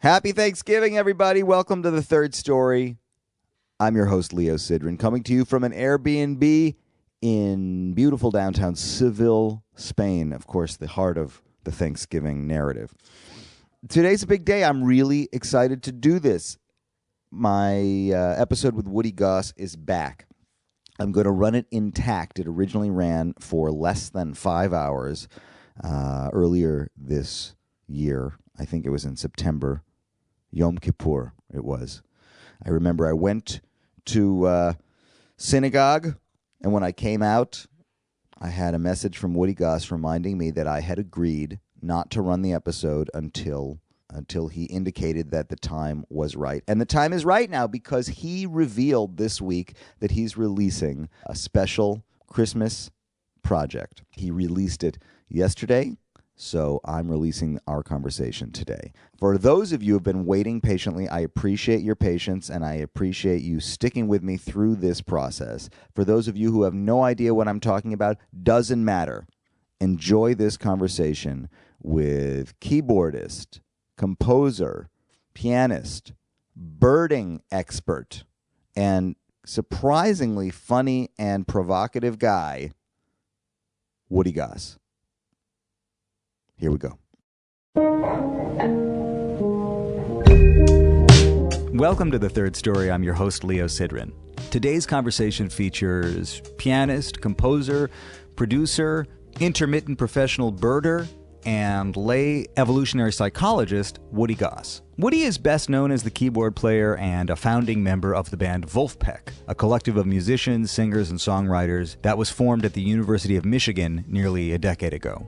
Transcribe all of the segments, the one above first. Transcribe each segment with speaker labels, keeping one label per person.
Speaker 1: Happy Thanksgiving, everybody. Welcome to The Third Story. I'm your host, Leo Sidran, coming to you from an Airbnb in beautiful downtown Seville, Spain. Of course, the heart of the Thanksgiving narrative. Today's a big day. I'm really excited to do this. My episode with Woody Goss is back. I'm going to run it intact. It originally ran for less than 5 hours earlier this year. I think it was in September. Yom Kippur, it was. I remember I went to synagogue, and when I came out, I had a message from Woody Goss reminding me that I had agreed not to run the episode until he indicated that the time was right. And the time is right now because he revealed this week that he's releasing a special Christmas project. He released it yesterday, so I'm releasing our conversation today. For those of you who have been waiting patiently, I appreciate your patience and I appreciate you sticking with me through this process. For those of you who have no idea what I'm talking about, doesn't matter. Enjoy this conversation with keyboardist, composer, pianist, birding expert, and surprisingly funny and provocative guy, Woody Goss. Here we go. Welcome to The Third Story. I'm your host, Leo Sidran. Today's conversation features pianist, composer, producer, intermittent professional birder, and lay evolutionary psychologist Woody Goss. Woody is best known as the keyboard player and a founding member of the band Vulpeck, a collective of musicians, singers, and songwriters that was formed at the University of Michigan nearly a decade ago.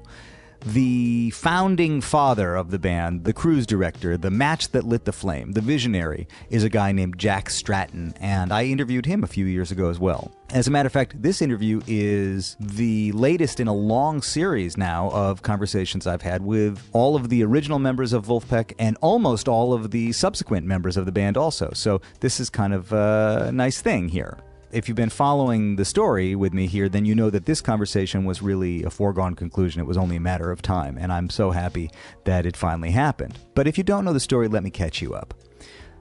Speaker 1: The founding father of the band, the cruise director, the match that lit the flame, the visionary, is a guy named Jack Stratton, and I interviewed him a few years ago as well. As a matter of fact, this interview is the latest in a long series now of conversations I've had with all of the original members of Vulpeck and almost all of the subsequent members of the band also. So this is kind of a nice thing here. If you've been following the story with me here, then you know that this conversation was really a foregone conclusion. It was only a matter of time, and I'm so happy that it finally happened. But if you don't know the story, let me catch you up.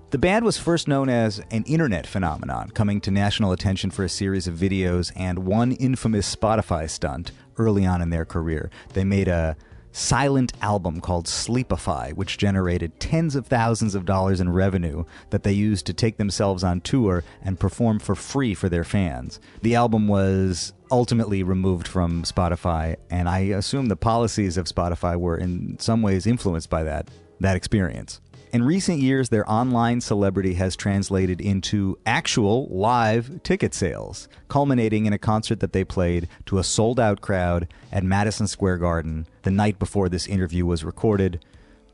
Speaker 1: The band was first known as an internet phenomenon, coming to national attention for a series of videos and one infamous Spotify stunt early on in their career. They made a silent album called Sleepify, which generated tens of thousands of dollars in revenue that they used to take themselves on tour and perform for free for their fans. The album was ultimately removed from Spotify, and I assume the policies of Spotify were in some ways influenced by that experience. In recent years, their online celebrity has translated into actual live ticket sales, culminating in a concert that they played to a sold-out crowd at Madison Square Garden the night before this interview was recorded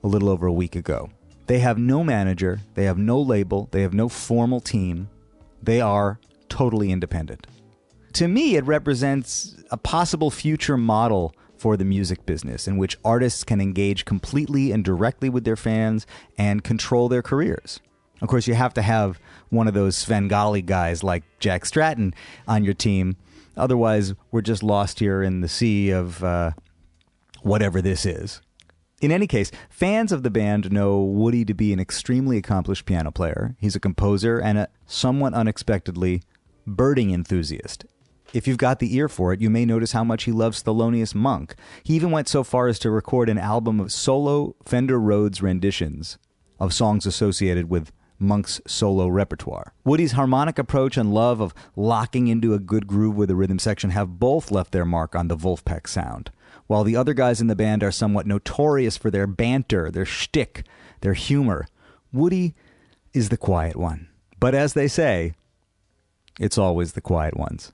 Speaker 1: a little over a week ago. They have no manager, they have no label, they have no formal team. They are totally independent. To me, it represents a possible future model for the music business in which artists can engage completely and directly with their fans and control their careers. Of course, you have to have one of those Svengali guys like Jack Stratton on your team. Otherwise, we're just lost here in the sea of whatever this is. In any case, fans of the band know Woody to be an extremely accomplished piano player. He's a composer and a somewhat unexpectedly birding enthusiast. If you've got the ear for it, you may notice how much he loves Thelonious Monk. He even went so far as to record an album of solo Fender Rhodes renditions of songs associated with Monk's solo repertoire. Woody's harmonic approach and love of locking into a good groove with a rhythm section have both left their mark on the Vulpeck sound. While the other guys in the band are somewhat notorious for their banter, their shtick, their humor, Woody is the quiet one. But as they say, it's always the quiet ones.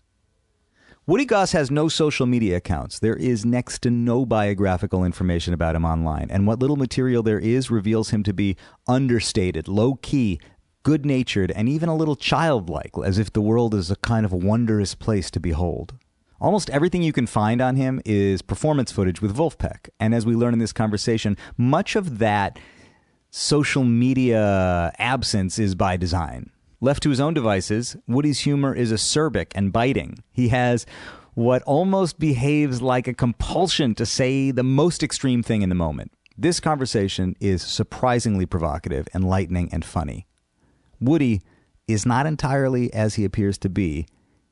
Speaker 1: Woody Goss has no social media accounts. There is next to no biographical information about him online, and what little material there is reveals him to be understated, low-key, good-natured, and even a little childlike, as if the world is a kind of wondrous place to behold. Almost everything you can find on him is performance footage with Vulpeck, and as we learn in this conversation, much of that social media absence is by design. Left to his own devices, Woody's humor is acerbic and biting. He has what almost behaves like a compulsion to say the most extreme thing in the moment. This conversation is surprisingly provocative, enlightening, and funny. Woody is not entirely as he appears to be.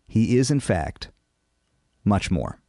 Speaker 1: He is, in fact, much more.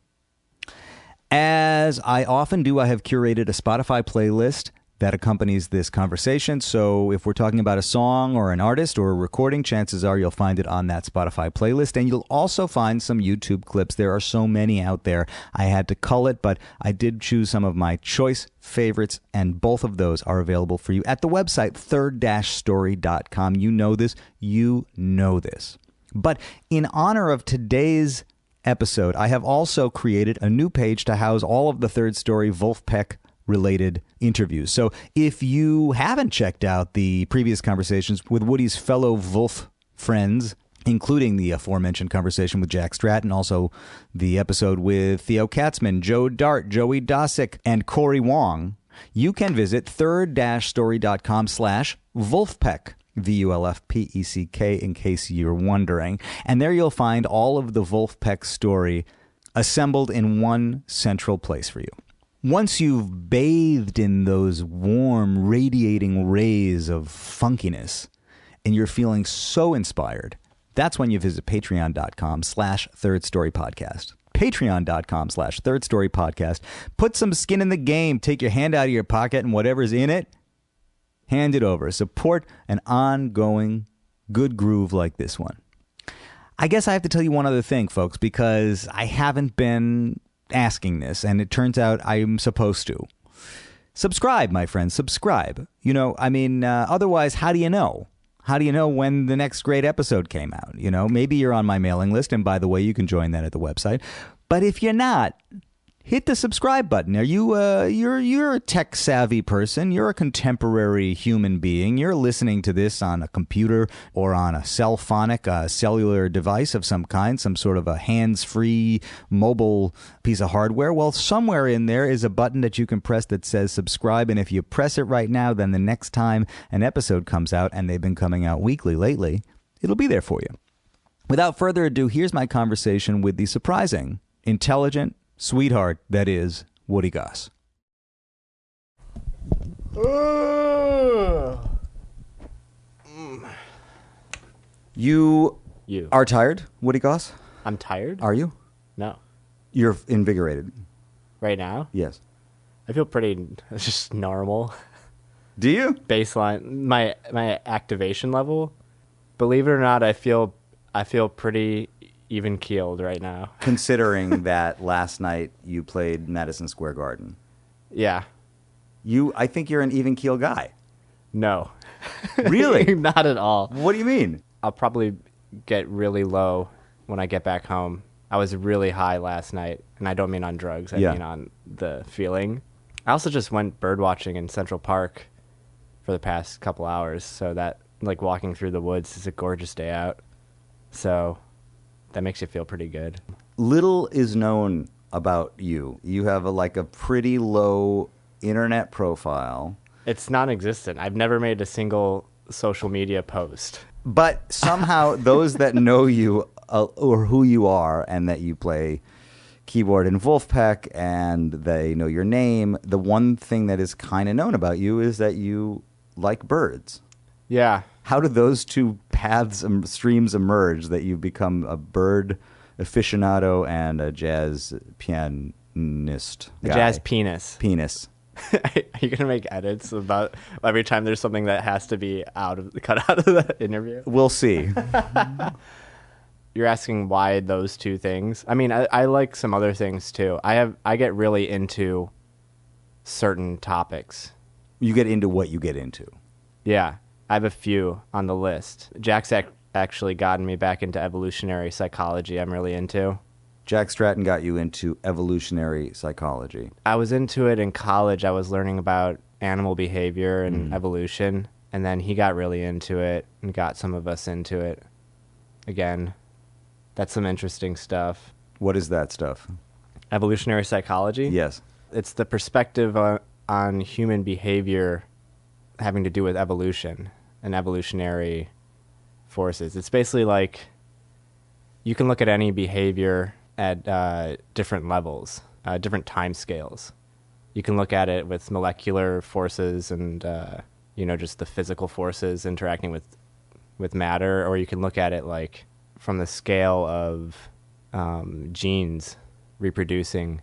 Speaker 1: As I often do, I have curated a Spotify playlist that accompanies this conversation. So if we're talking about a song or an artist or a recording, chances are you'll find it on that Spotify playlist. And you'll also find some YouTube clips. There are so many out there. I had to cull it, but I did choose some of my choice favorites, and both of those are available for you at the website third-story.com. You know this. You know this. But in honor of today's episode, I have also created a new page to house all of the Third Story Vulpeck related interviews. So if you haven't checked out the previous conversations with Woody's fellow Vulf friends, including the aforementioned conversation with Jack Stratton, also the episode with Theo Katzman, Joe Dart, Joey Dosick, and Corey Wong, you can visit third-story.com/Vulpeck, Vulfpeck, in case you're wondering. And there you'll find all of the Vulpeck story assembled in one central place for you. Once you've bathed in those warm, radiating rays of funkiness and you're feeling so inspired, that's when you visit patreon.com/thirdstorypodcast. Patreon.com/thirdstorypodcast. Put some skin in the game. Take your hand out of your pocket and whatever's in it, hand it over. Support an ongoing good groove like this one. I guess I have to tell you one other thing, folks, because I haven't been asking this, and it turns out I'm supposed to. Subscribe, my friends, subscribe. Otherwise, how do you know? How do you know when the next great episode came out? Maybe you're on my mailing list, and by the way, you can join that at the website. But if you're not, hit the subscribe button. Are you you're a tech savvy person? You're a contemporary human being. You're listening to this on a computer or on a cellular device of some kind, some sort of a hands-free mobile piece of hardware. Well, somewhere in there is a button that you can press that says subscribe, and if you press it right now, then the next time an episode comes out, and they've been coming out weekly lately, it'll be there for you. Without further ado, here's my conversation with the surprising, intelligent sweetheart that is Woody Goss. You are tired, Woody Goss?
Speaker 2: I'm tired?
Speaker 1: Are you?
Speaker 2: No.
Speaker 1: You're invigorated.
Speaker 2: Right now?
Speaker 1: Yes.
Speaker 2: I feel pretty just normal.
Speaker 1: Do you?
Speaker 2: Baseline, my activation level. Believe it or not, I feel pretty even keeled right now.
Speaker 1: Considering that last night you played Madison Square Garden.
Speaker 2: Yeah.
Speaker 1: I think you're an even keel guy.
Speaker 2: No.
Speaker 1: Really?
Speaker 2: Not at all.
Speaker 1: What do you mean?
Speaker 2: I'll probably get really low when I get back home. I was really high last night, and I don't mean on drugs. I mean on the feeling. I also just went bird watching in Central Park for the past couple hours, so that, walking through the woods is a gorgeous day out. So that makes you feel pretty good.
Speaker 1: Little is known about you. You have a pretty low internet profile.
Speaker 2: It's non-existent. I've never made a single social media post.
Speaker 1: But somehow those that know you or who you are, and that you play keyboard in Vulpeck and they know your name, the one thing that is kind of known about you is that you like birds.
Speaker 2: Yeah.
Speaker 1: How do those two paths and streams emerge that you've become a bird aficionado and a jazz pianist guy?
Speaker 2: A jazz penis.
Speaker 1: Penis.
Speaker 2: Are you going to make edits about every time there's something that has to be cut out of the interview?
Speaker 1: We'll see.
Speaker 2: You're asking why those two things? I mean, I like some other things too. I get really into certain topics.
Speaker 1: You get into what you get into.
Speaker 2: Yeah. I have a few on the list. Jack's actually gotten me back into evolutionary psychology. I'm really into.
Speaker 1: Jack Stratton got you into evolutionary psychology.
Speaker 2: I was into it in college. I was learning about animal behavior and evolution, and then he got really into it and got some of us into it. Again, that's some interesting stuff.
Speaker 1: What is that stuff?
Speaker 2: Evolutionary psychology?
Speaker 1: Yes.
Speaker 2: It's the perspective on human behavior having to do with evolution and evolutionary forces. It's basically like you can look at any behavior at different levels, different time scales. You can look at it with molecular forces and, just the physical forces interacting with matter, or you can look at it like from the scale of genes reproducing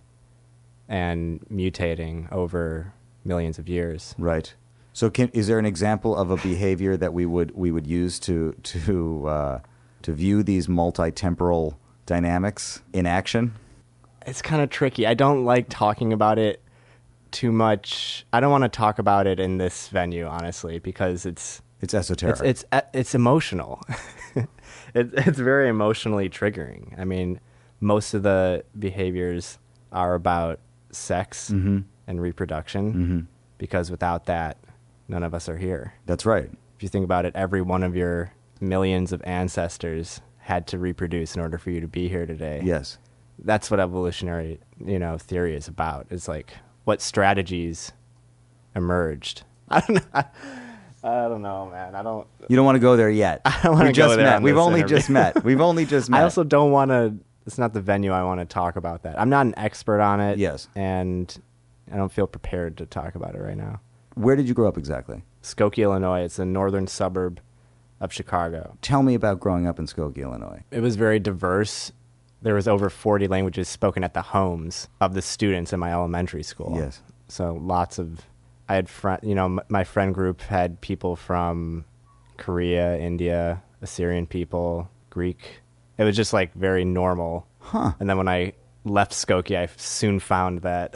Speaker 2: and mutating over millions of years.
Speaker 1: Right. So is there an example of a behavior that we would use to view these multi-temporal dynamics in action?
Speaker 2: It's kind of tricky. I don't like talking about it too much. I don't want to talk about it in this venue, honestly, because it's
Speaker 1: esoteric.
Speaker 2: It's emotional. It's very emotionally triggering. I mean, most of the behaviors are about sex and reproduction, because without that, none of us are here.
Speaker 1: That's right.
Speaker 2: If you think about it, every one of your millions of ancestors had to reproduce in order for you to be here today.
Speaker 1: Yes.
Speaker 2: That's what evolutionary, theory is about. It's like what strategies emerged. I don't know, man.
Speaker 1: You don't want to go there yet.
Speaker 2: I don't want to go there.
Speaker 1: We've only just met. We've only just met.
Speaker 2: I also don't want to. It's not the venue I want to talk about that. I'm not an expert on it.
Speaker 1: Yes.
Speaker 2: And I don't feel prepared to talk about it right now.
Speaker 1: Where did you grow up exactly?
Speaker 2: Skokie, Illinois. It's a northern suburb of Chicago.
Speaker 1: Tell me about growing up in Skokie, Illinois.
Speaker 2: It was very diverse. There was over 40 languages spoken at the homes of the students in my elementary school.
Speaker 1: Yes.
Speaker 2: So I had my friend group had people from Korea, India, Assyrian people, Greek. It was just like very normal.
Speaker 1: Huh.
Speaker 2: And then when I left Skokie, I soon found that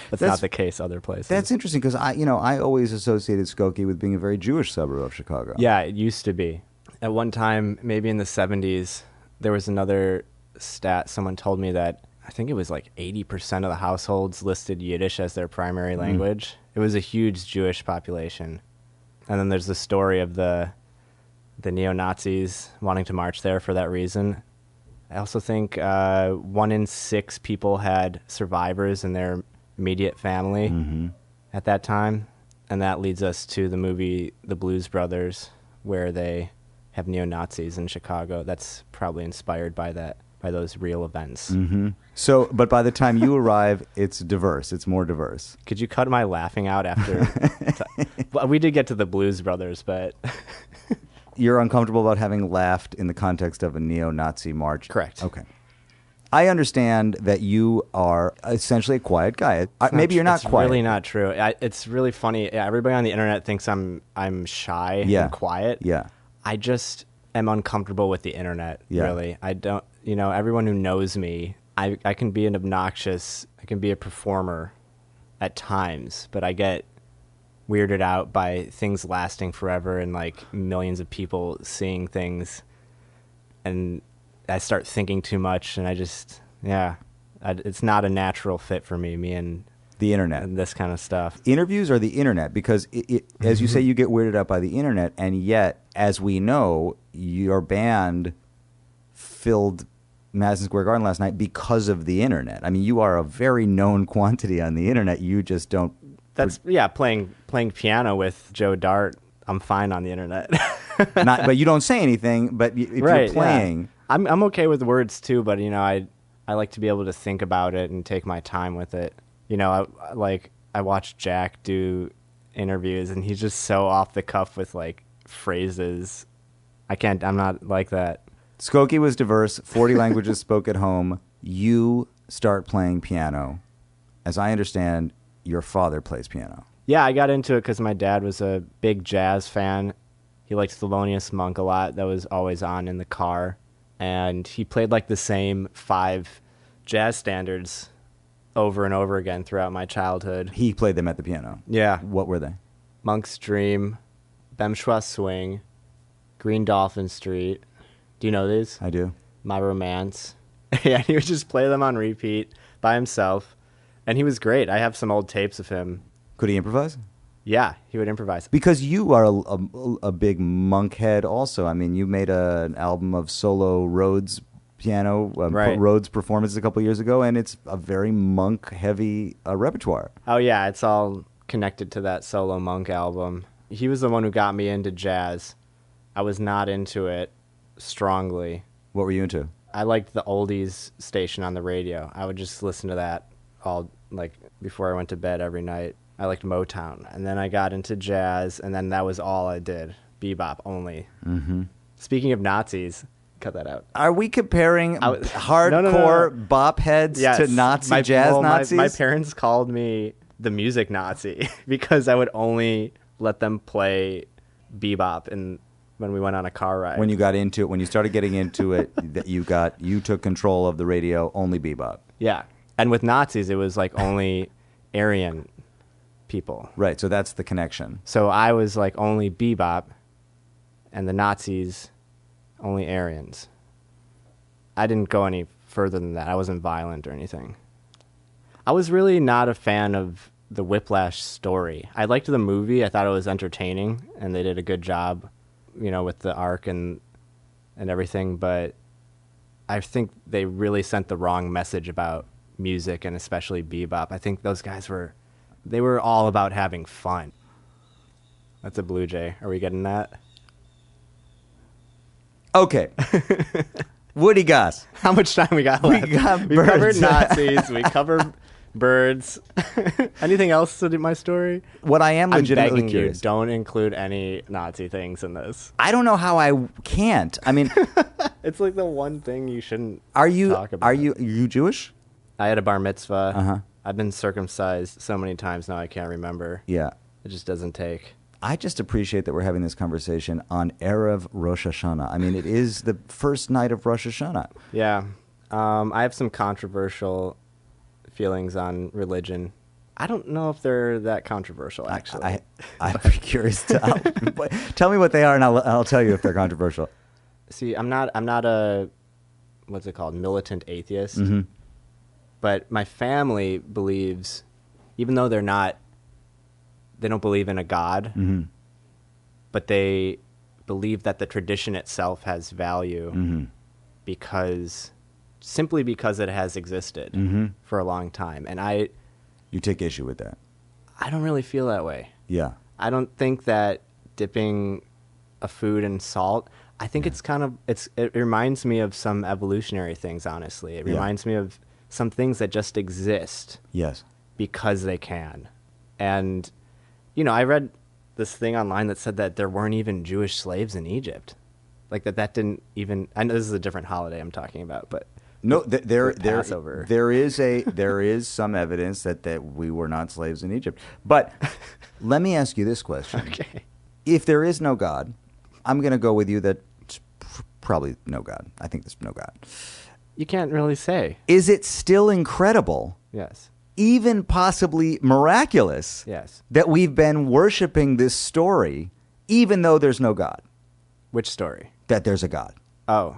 Speaker 2: that's not the case other places.
Speaker 1: That's interesting because I always associated Skokie with being a very Jewish suburb of Chicago.
Speaker 2: Yeah, it used to be. At one time, maybe in the 70s, there was another stat. Someone told me that I think it was like 80% of the households listed Yiddish as their primary language. It was a huge Jewish population. And then there's the story of the neo-Nazis wanting to march there for that reason. I also think 1 in 6 people had survivors in their immediate family at that time. And that leads us to the movie The Blues Brothers, where they have neo-Nazis in Chicago. That's probably inspired by those real events.
Speaker 1: So, but by the time you arrive, it's diverse. It's more diverse.
Speaker 2: Could you cut my laughing out after? Well, we did get to The Blues Brothers, but...
Speaker 1: You're uncomfortable about having laughed in the context of a neo-Nazi march?
Speaker 2: Correct.
Speaker 1: Okay. I understand that you are essentially a quiet guy. Maybe you're not quiet.
Speaker 2: It's really not true. It's really funny. Yeah, everybody on the internet thinks I'm shy and quiet.
Speaker 1: Yeah.
Speaker 2: I just am uncomfortable with the internet, really. I don't, everyone who knows me, I can be I can be a performer at times, but I get weirded out by things lasting forever and like millions of people seeing things, and I start thinking too much, and it's not a natural fit for me and
Speaker 1: the internet
Speaker 2: and this kind of stuff.
Speaker 1: Interviews or the internet, because as you say, you get weirded out by the internet, and yet, as we know, your band filled Madison Square Garden last night because of the internet. I mean, you are a very known quantity on the internet. You just don't.
Speaker 2: Playing piano with Joe Dart, I'm fine on the internet.
Speaker 1: But you don't say anything. But if you're playing,
Speaker 2: I'm okay with words too. But I like to be able to think about it and take my time with it. I watched Jack do interviews, and he's just so off the cuff with like phrases. I'm not like that.
Speaker 1: Skokie was diverse. 40 languages spoke at home. You start playing piano. As I understand, your father plays piano.
Speaker 2: Yeah, I got into it because my dad was a big jazz fan. He liked Thelonious Monk a lot. That was always on in the car. And he played like the same 5 jazz standards over and over again throughout my childhood.
Speaker 1: He played them at the piano?
Speaker 2: Yeah.
Speaker 1: What were they?
Speaker 2: Monk's Dream, Bem Schwa Swing, Green Dolphin Street. Do you know these?
Speaker 1: I do.
Speaker 2: My Romance. Yeah, he would just play them on repeat by himself. And he was great. I have some old tapes of him.
Speaker 1: Could he improvise?
Speaker 2: Yeah, he would improvise.
Speaker 1: Because you are a big Monk head also. I mean, you made an album of solo Rhodes piano, Rhodes performances a couple years ago, and it's a very Monk-heavy repertoire.
Speaker 2: Oh, yeah, it's all connected to that solo Monk album. He was the one who got me into jazz. I was not into it strongly. What
Speaker 1: were you into?
Speaker 2: I liked the oldies station on the radio. I would just listen to that all like before I went to bed every night. I liked Motown, and then I got into jazz, and then that was all I did. Bebop only. Mm-hmm. Speaking of Nazis, cut that out.
Speaker 1: Are we comparing hardcore bop heads to Nazi jazz Nazis?
Speaker 2: My parents called me the music Nazi because I would only let them play bebop when we went on a car ride.
Speaker 1: When you got into it, when you started getting into it, that you took control of the radio, only bebop.
Speaker 2: Yeah. And with Nazis, it was like only Aryan people.
Speaker 1: Right, so that's the connection.
Speaker 2: So I was like only bebop, and the Nazis only Aryans. I didn't go any further than that. I wasn't violent or anything. I was really not a fan of the Whiplash story. I liked the movie. I thought it was entertaining, and they did a good job, with the arc and everything. But I think they really sent the wrong message about music, and especially bebop. I think those guys were all about having fun. That's a blue jay. Are we getting that?
Speaker 1: Okay. Woody Goss.
Speaker 2: How much time we got left? We covered Nazis. We covered birds. Anything else to my story?
Speaker 1: What I am legitimately
Speaker 2: I'm begging
Speaker 1: curious.
Speaker 2: You, don't include any Nazi things in this.
Speaker 1: I don't know how I can't. I mean,
Speaker 2: it's like the one thing you shouldn't talk about.
Speaker 1: Are you Jewish?
Speaker 2: I had a bar mitzvah.
Speaker 1: Uh-huh.
Speaker 2: I've been circumcised so many times now I can't remember.
Speaker 1: Yeah.
Speaker 2: It just doesn't take.
Speaker 1: I just appreciate that we're having this conversation on Erev Rosh Hashanah. I mean, it is the first night of Rosh Hashanah.
Speaker 2: Yeah. I have some controversial feelings on religion. I don't know if they're that controversial, actually.
Speaker 1: I'm pretty curious. Tell me what they are, and I'll tell you if they're controversial.
Speaker 2: See, I'm not a, what's it called, militant atheist.
Speaker 1: Mm-hmm.
Speaker 2: But my family believes, even though they don't believe in a God,
Speaker 1: mm-hmm.
Speaker 2: but they believe that the tradition itself has value
Speaker 1: mm-hmm.
Speaker 2: simply because it has existed
Speaker 1: mm-hmm.
Speaker 2: for a long time. And
Speaker 1: You take issue with that?
Speaker 2: I don't really feel that way.
Speaker 1: Yeah.
Speaker 2: I don't think that dipping a food in salt, I think it's kind of, it reminds me of some evolutionary things, honestly. It reminds me of some things that just exist.
Speaker 1: Yes.
Speaker 2: Because they can. And, I read this thing online that said that there weren't even Jewish slaves in Egypt. Like that didn't even, I know this is a different holiday I'm talking about, but
Speaker 1: no,
Speaker 2: Passover.
Speaker 1: there is some evidence that we were not slaves in Egypt. But let me ask you this question.
Speaker 2: Okay.
Speaker 1: If there is no God, I'm going to go with you that it's probably no God. I think there's no God.
Speaker 2: You can't really say.
Speaker 1: Is it still incredible?
Speaker 2: Yes.
Speaker 1: Even possibly miraculous?
Speaker 2: Yes.
Speaker 1: That we've been worshiping this story, even though there's no God?
Speaker 2: Which story?
Speaker 1: That there's a God.
Speaker 2: Oh.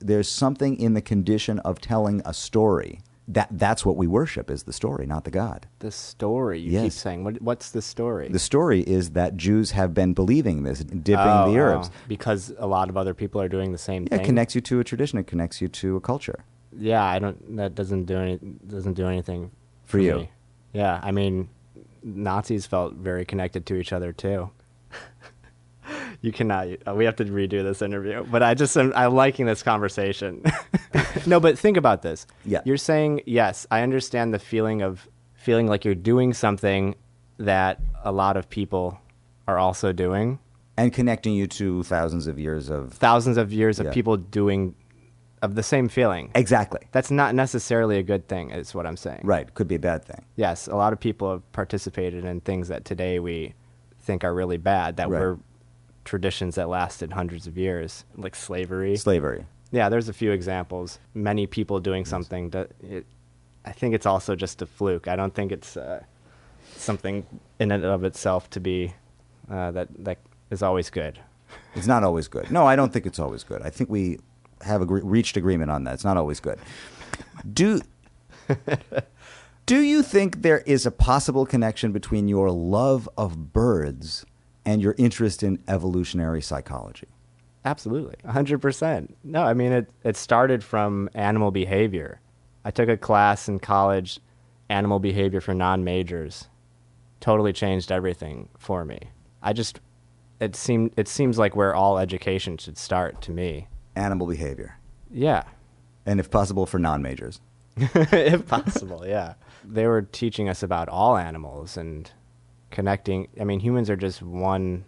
Speaker 1: There's something in the condition of telling a story. That's what we worship, is the story, not the God.
Speaker 2: The story? You keep saying. What's the story?
Speaker 1: The story is that Jews have been believing this, dipping the herbs.
Speaker 2: Because a lot of other people are doing the same thing?
Speaker 1: It connects you to a tradition. It connects you to a culture.
Speaker 2: Yeah, that doesn't do anything for
Speaker 1: you.
Speaker 2: Me. Yeah, I mean, Nazis felt very connected to each other, too. You cannot. We have to redo this interview. But I'm liking this conversation. No, but think about this.
Speaker 1: Yeah.
Speaker 2: You're saying, yes, I understand the feeling like you're doing something that a lot of people are also doing.
Speaker 1: And connecting you to thousands of years of
Speaker 2: people doing of the same feeling.
Speaker 1: Exactly.
Speaker 2: That's not necessarily a good thing, is what I'm saying.
Speaker 1: Right. Could be a bad thing.
Speaker 2: Yes, a lot of people have participated in things that today we think are really bad, that were traditions that lasted hundreds of years, like slavery. Yeah, there's a few examples. Many people doing something I think it's also just a fluke. I don't think it's something in and of itself to be that is always good.
Speaker 1: It's not always good. No, I don't think it's always good. I think we have reached agreement on that. It's not always good. Do you think there is a possible connection between your love of birds and your interest in evolutionary psychology?
Speaker 2: Absolutely, 100%. No, I mean, it started from animal behavior. I took a class in college, animal behavior for non-majors. Totally changed everything for me. It seems like where all education should start to me.
Speaker 1: Animal behavior.
Speaker 2: Yeah.
Speaker 1: And if possible, for non-majors.
Speaker 2: If possible, yeah. They were teaching us about all animals and connecting. I mean, humans are just one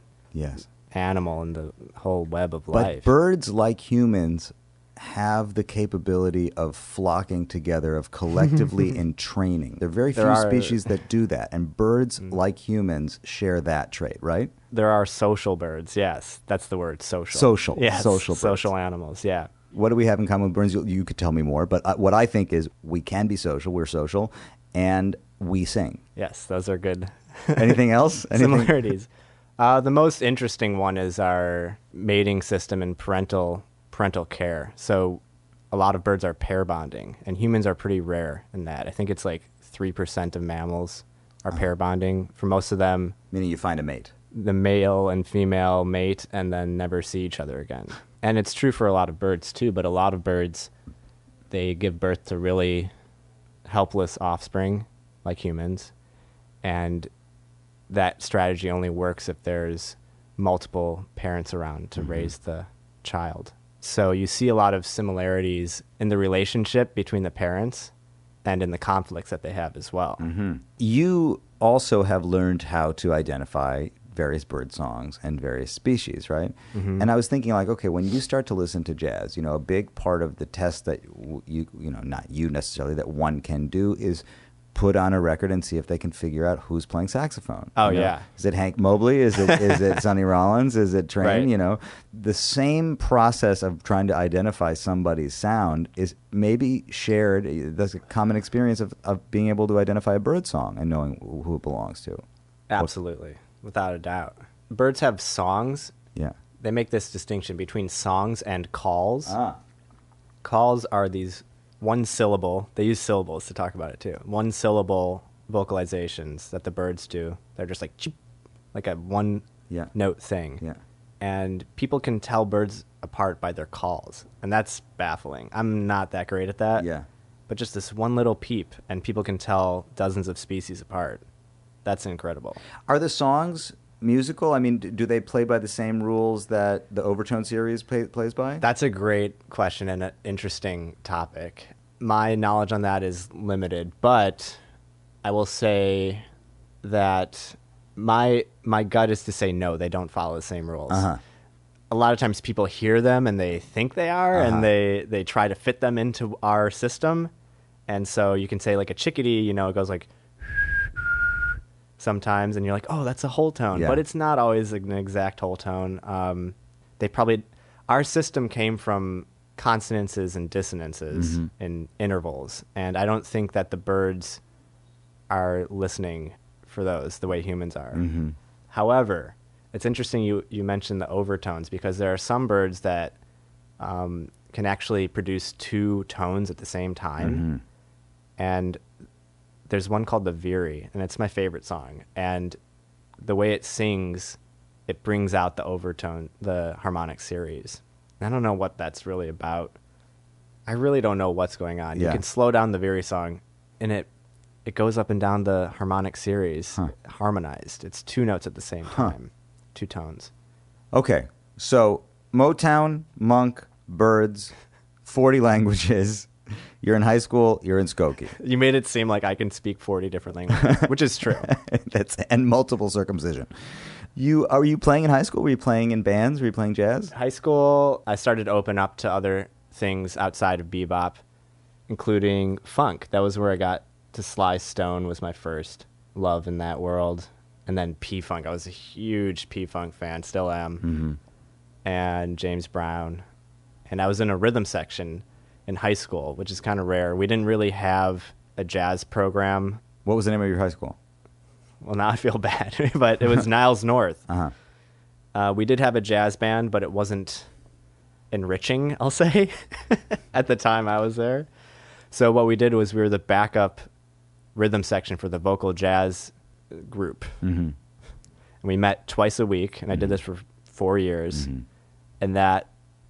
Speaker 2: animal in the whole web of life.
Speaker 1: But birds, like humans, have the capability of flocking together, of collectively in training. There are very few species that do that, and birds, like humans, share that trait, right?
Speaker 2: There are social birds, yes. That's the word, social.
Speaker 1: Social.
Speaker 2: Yes,
Speaker 1: social birds.
Speaker 2: Social animals, yeah.
Speaker 1: What do we have in common with birds? You could tell me more, but what I think is we can be social, we're social, and we sing.
Speaker 2: Yes, those are good.
Speaker 1: Anything else?
Speaker 2: Similarities. The most interesting one is our mating system and parental care. So a lot of birds are pair bonding, and humans are pretty rare in that. I think it's like 3% of mammals are pair bonding. For most of them,
Speaker 1: meaning you find a mate.
Speaker 2: The male and female mate and then never see each other again. And it's true for a lot of birds too, but a lot of birds, they give birth to really helpless offspring like humans, and that strategy only works if there's multiple parents around to raise the child. So you see a lot of similarities in the relationship between the parents and in the conflicts that they have as well.
Speaker 1: You also have learned how to identify various bird songs and various species, right? And I was thinking, like, okay, when you start to listen to jazz, a big part of the test that not you necessarily, that one can do is put on a record and see if they can figure out who's playing saxophone.
Speaker 2: Oh, yeah.
Speaker 1: Is it Hank Mobley? Is it Sonny Rollins? Is it Train?
Speaker 2: Right.
Speaker 1: The same process of trying to identify somebody's sound is maybe shared. There's a common experience of being able to identify a bird song and knowing who it belongs to.
Speaker 2: Absolutely, without a doubt. Birds have songs.
Speaker 1: Yeah.
Speaker 2: They make this distinction between songs and calls.
Speaker 1: Ah.
Speaker 2: Calls are these one syllable. They use syllables to talk about it too. One syllable vocalizations that the birds do. They're just like cheep, like a one note thing.
Speaker 1: Yeah.
Speaker 2: And people can tell birds apart by their calls, and that's baffling. I'm not that great at that.
Speaker 1: Yeah.
Speaker 2: But just this one little peep, and people can tell dozens of species apart. That's incredible.
Speaker 1: Are the songs musical? I mean, do they play by the same rules that the Overtone series plays by?
Speaker 2: That's a great question and an interesting topic. My knowledge on that is limited, but I will say that my gut is to say no, they don't follow the same rules. A lot of times people hear them and they think they are, and they try to fit them into our system. And so you can say like a chickadee, it goes like sometimes, and you're like, oh, that's a whole tone. But it's not always an exact whole tone. Our system came from consonances and dissonances in intervals, and I don't think that the birds are listening for those the way humans are. However, it's interesting you mentioned the overtones, because there are some birds that can actually produce two tones at the same time. And there's one called the Veery, and it's my favorite song. And the way it sings, it brings out the overtone, the harmonic series. And I don't know what that's really about. I really don't know what's going on. You can slow down the Veery song, and it goes up and down the harmonic series, harmonized. It's two notes at the same time, two tones.
Speaker 1: Okay, so Motown, Monk, birds, 40 languages. You're in high school, you're in Skokie.
Speaker 2: You made it seem like I can speak 40 different languages, which is true.
Speaker 1: And multiple circumcision. Are you playing in high school? Were you playing in bands? Were you playing jazz?
Speaker 2: High school, I started to open up to other things outside of bebop, including funk. That was where I got to Sly Stone, was my first love in that world. And then P-Funk. I was a huge P-Funk fan, still am. And James Brown. And I was in a rhythm section in high school, which is kind of rare. We didn't really have a jazz program.
Speaker 1: What was the name of your high school?
Speaker 2: Well, now I feel bad, but it was Niles North. We did have a jazz band, but it wasn't enriching, I'll say, at the time I was there. So what we did was we were the backup rhythm section for the vocal jazz group. And we met twice a week, and I did this for 4 years. And that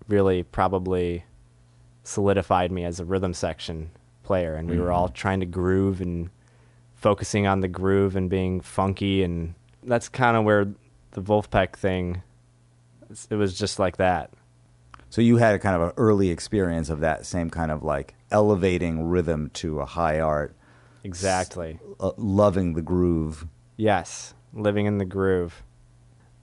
Speaker 2: really probably solidified me as a rhythm section player, and we were all trying to groove and focusing on the groove and being funky, and that's kind of where the Vulpeck thing, it was just like that.
Speaker 1: So you had a kind of an early experience of that same kind of like elevating rhythm to a high art.
Speaker 2: Exactly.
Speaker 1: Loving the groove.
Speaker 2: Yes, living in the groove.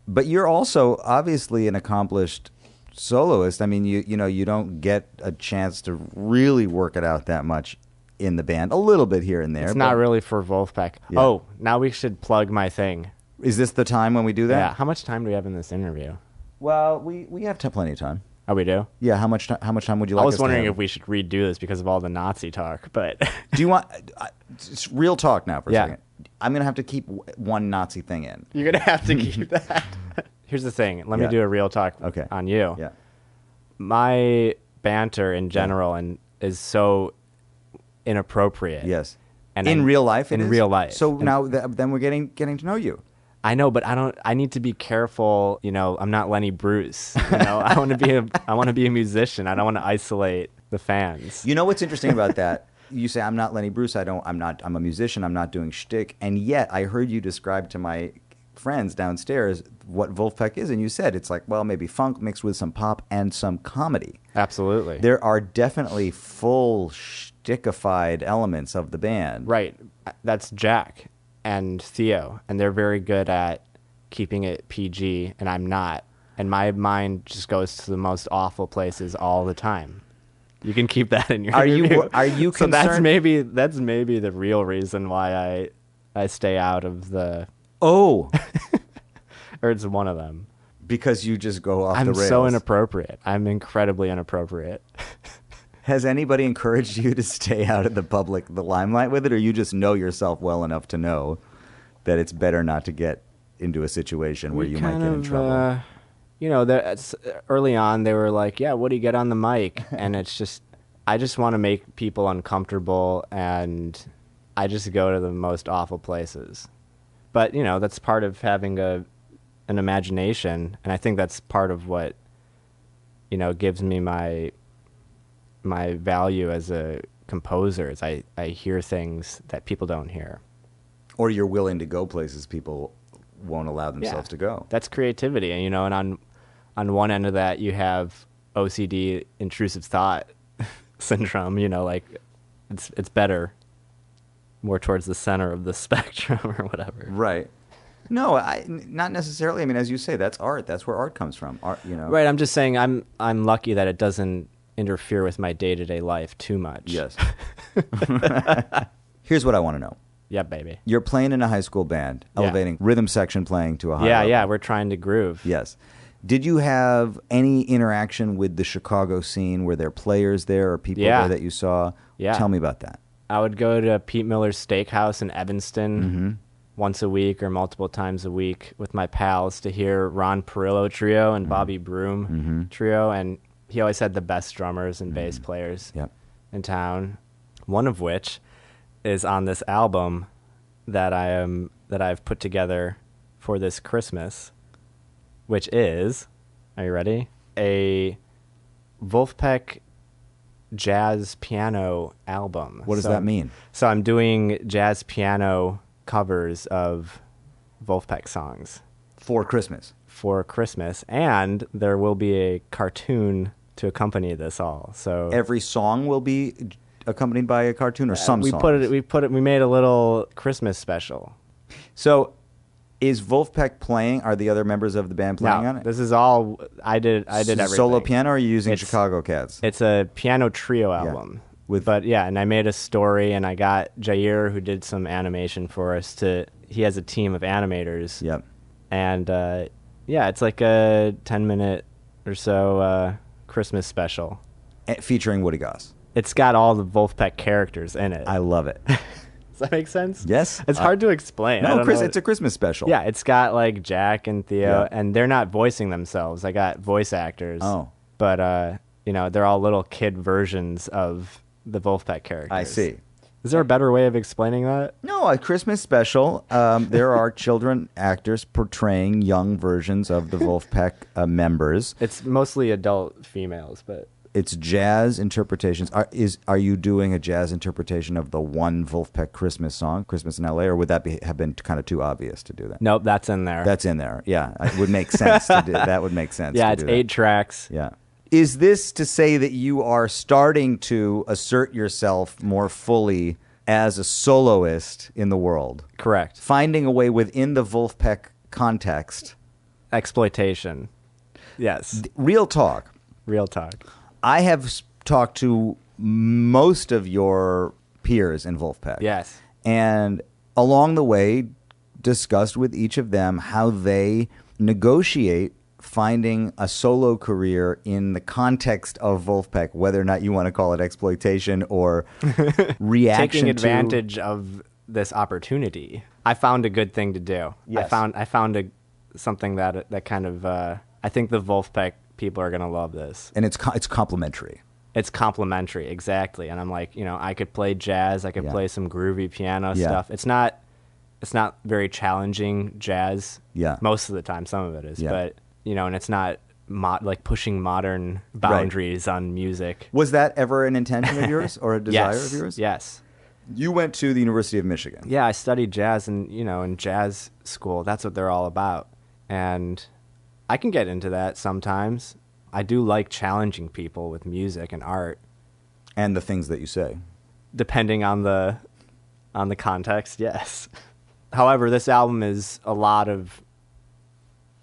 Speaker 1: But you're also obviously an accomplished soloist. I mean, you know, you don't get a chance to really work it out that much in the band. A little bit here and there.
Speaker 2: It's not really for Vulpeck.
Speaker 1: Yeah.
Speaker 2: Oh, now we should plug my thing.
Speaker 1: Is this the time when we do that?
Speaker 2: Yeah. How much time do we have in this interview?
Speaker 1: Well, we have plenty of time.
Speaker 2: Oh, we do?
Speaker 1: Yeah. How much time would you like?
Speaker 2: I was
Speaker 1: us to
Speaker 2: wondering
Speaker 1: have?
Speaker 2: if we should redo this because of all the Nazi talk, but
Speaker 1: Do you want it's real talk now for a
Speaker 2: Yeah.
Speaker 1: second? I'm gonna have to keep one Nazi thing in.
Speaker 2: you're gonna have to keep that. Here's the thing. Let me
Speaker 1: Yeah.
Speaker 2: do a real talk
Speaker 1: Okay.
Speaker 2: on you.
Speaker 1: Yeah.
Speaker 2: My banter in general and is so inappropriate.
Speaker 1: Yes.
Speaker 2: And
Speaker 1: in
Speaker 2: I-
Speaker 1: real life, it
Speaker 2: in
Speaker 1: is?
Speaker 2: real life.
Speaker 1: So
Speaker 2: And-
Speaker 1: now then we're getting to know you.
Speaker 2: I know, but I need to be careful. You know, I'm not Lenny Bruce. You know, I want to be a musician. I don't want to isolate the fans.
Speaker 1: You know what's interesting about that? You say I'm not Lenny Bruce. I'm a musician. I'm not doing shtick. And yet I heard you describe to my friends downstairs what Vulpeck is, and you said it's like, well, maybe funk mixed with some pop and some comedy.
Speaker 2: Absolutely.
Speaker 1: There are definitely full shtickified elements of the band.
Speaker 2: Right. That's Jack and Theo, and they're very good at keeping it PG, and I'm not. And my mind just goes to the most awful places all the time. You can keep that in your interview.
Speaker 1: Are you
Speaker 2: So
Speaker 1: concerned?
Speaker 2: that's maybe the real reason why I stay out of the,
Speaker 1: Oh,
Speaker 2: or it's one of them.
Speaker 1: because you just go off the
Speaker 2: I'm
Speaker 1: rails.
Speaker 2: so inappropriate. I'm incredibly inappropriate.
Speaker 1: Has anybody encouraged you to stay out of the limelight with it, or you just know yourself well enough to know that it's better not to get into a situation where you might get in trouble?
Speaker 2: You know, early on they were like, "Yeah, Woody, get on the mic," and it's just, I just want to make people uncomfortable, and I just go to the most awful places. But you know, that's part of having an imagination, and I think that's part of what, you know, gives me my value as a composer. Is I hear things that people don't hear.
Speaker 1: Or you're willing to go places people won't allow themselves to go.
Speaker 2: That's creativity, and you know, and on one end of that you have OCD, intrusive thought syndrome. You know, like it's better, more towards the center of the spectrum or whatever.
Speaker 1: Right. No, not necessarily. I mean, as you say, that's art. That's where art comes from. Art, you know.
Speaker 2: Right. I'm just saying I'm lucky that it doesn't interfere with my day-to-day life too much.
Speaker 1: Yes. Here's what I want to know.
Speaker 2: Yeah, baby.
Speaker 1: You're playing in a high school band,
Speaker 2: Yeah.
Speaker 1: elevating rhythm section playing to a high level.
Speaker 2: Yeah, we're trying to groove.
Speaker 1: Yes. Did you have any interaction with the Chicago scene? Were there players there or people
Speaker 2: Yeah.
Speaker 1: there that you saw?
Speaker 2: Yeah.
Speaker 1: Tell me about that.
Speaker 2: I would go to Pete Miller's Steakhouse in Evanston once a week or multiple times a week with my pals to hear Ron Perillo Trio and Bobby Broom Trio, and he always had the best drummers and bass players
Speaker 1: Yep.
Speaker 2: in town. One of which is on this album that I've put together for this Christmas, which is, are you ready? A Vulpeck jazz piano album.
Speaker 1: What does that mean?
Speaker 2: So I'm doing jazz piano covers of Vulpeck songs
Speaker 1: For Christmas.
Speaker 2: for Christmas, and there will be a cartoon to accompany this all. So
Speaker 1: Every song will be accompanied by a cartoon, or some
Speaker 2: we
Speaker 1: songs?
Speaker 2: we made a little Christmas special.
Speaker 1: So is Vulpeck playing? Are the other members of the band playing
Speaker 2: No,
Speaker 1: on it?
Speaker 2: this is all I did everything.
Speaker 1: Solo piano, or are you using
Speaker 2: It's-
Speaker 1: Chicago Cats?
Speaker 2: It's a piano trio album. And I made a story, and I got Jair, who did some animation for us, he has a team of animators.
Speaker 1: Yep.
Speaker 2: And it's like a 10-minute or so Christmas special.
Speaker 1: Featuring Woody Goss.
Speaker 2: It's got all the Vulpeck characters in it.
Speaker 1: I love it.
Speaker 2: Does that make sense?
Speaker 1: Yes.
Speaker 2: It's hard to explain. I
Speaker 1: No,
Speaker 2: don't
Speaker 1: Chris,
Speaker 2: know.
Speaker 1: it's a Christmas special.
Speaker 2: Yeah, it's got like Jack and Theo,
Speaker 1: Yeah.
Speaker 2: and they're not voicing themselves. I got voice actors.
Speaker 1: Oh.
Speaker 2: But, they're all little kid versions of the Vulpeck characters.
Speaker 1: I see.
Speaker 2: Is there a better way of explaining that?
Speaker 1: No, a Christmas special. There are children actors portraying young versions of the Vulpeck members.
Speaker 2: It's mostly adult females, but
Speaker 1: It's jazz interpretations. Are you doing a jazz interpretation of the one Vulpeck Christmas song, Christmas in L.A., or would that have been kind of too obvious to do that?
Speaker 2: nope, that's in there.
Speaker 1: That's in there. Yeah, it would make sense to do. That would make sense.
Speaker 2: yeah,
Speaker 1: to
Speaker 2: it's
Speaker 1: do that.
Speaker 2: 8 tracks.
Speaker 1: Yeah. Is this to say that you are starting to assert yourself more fully as a soloist in the world?
Speaker 2: Correct.
Speaker 1: Finding a way within the Vulpeck context.
Speaker 2: Exploitation. Yes.
Speaker 1: Real talk.
Speaker 2: Real talk.
Speaker 1: I have talked to most of your peers in Vulpeck.
Speaker 2: Yes.
Speaker 1: And along the way, discussed with each of them how they negotiate finding a solo career in the context of Vulpeck, whether or not you want to call it exploitation or reaction
Speaker 2: taking advantage of this opportunity. I found a good thing to do.
Speaker 1: Yes.
Speaker 2: I found something that kind of I think the Vulpeck people are going to love this.
Speaker 1: And it's complimentary.
Speaker 2: It's complimentary, exactly. And I'm like, I could play jazz, I could play some groovy piano stuff. It's not very challenging jazz.
Speaker 1: Yeah.
Speaker 2: Most of the time, some of it is, but and it's not like pushing modern boundaries on music.
Speaker 1: Was that ever an intention of yours or a desire of yours?
Speaker 2: Yes.
Speaker 1: You went to the University of Michigan.
Speaker 2: Yeah, I studied jazz, and in jazz school, that's what they're all about. And I can get into that sometimes. I do like challenging people with music and art.
Speaker 1: And the things that you say.
Speaker 2: Depending on the context, yes. However, this album is a lot of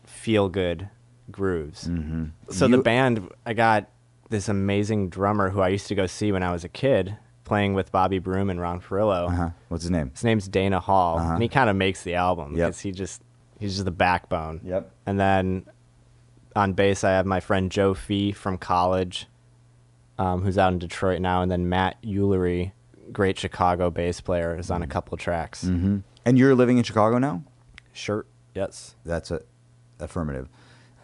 Speaker 2: feel-good grooves. Mm-hmm. So the band, I got this amazing drummer who I used to go see when I was a kid, playing with Bobby Broom and Ron Perillo.
Speaker 1: Uh-huh. What's his name?
Speaker 2: His name's Dana Hall, and he kind of makes the album because he's just the backbone.
Speaker 1: Yep.
Speaker 2: And then on bass, I have my friend Joe Fee from college, who's out in Detroit now, and then Matt Eulery, great Chicago bass player, is on a couple tracks.
Speaker 1: Mm-hmm. And you're living in Chicago now?
Speaker 2: Sure. Yes.
Speaker 1: That's affirmative.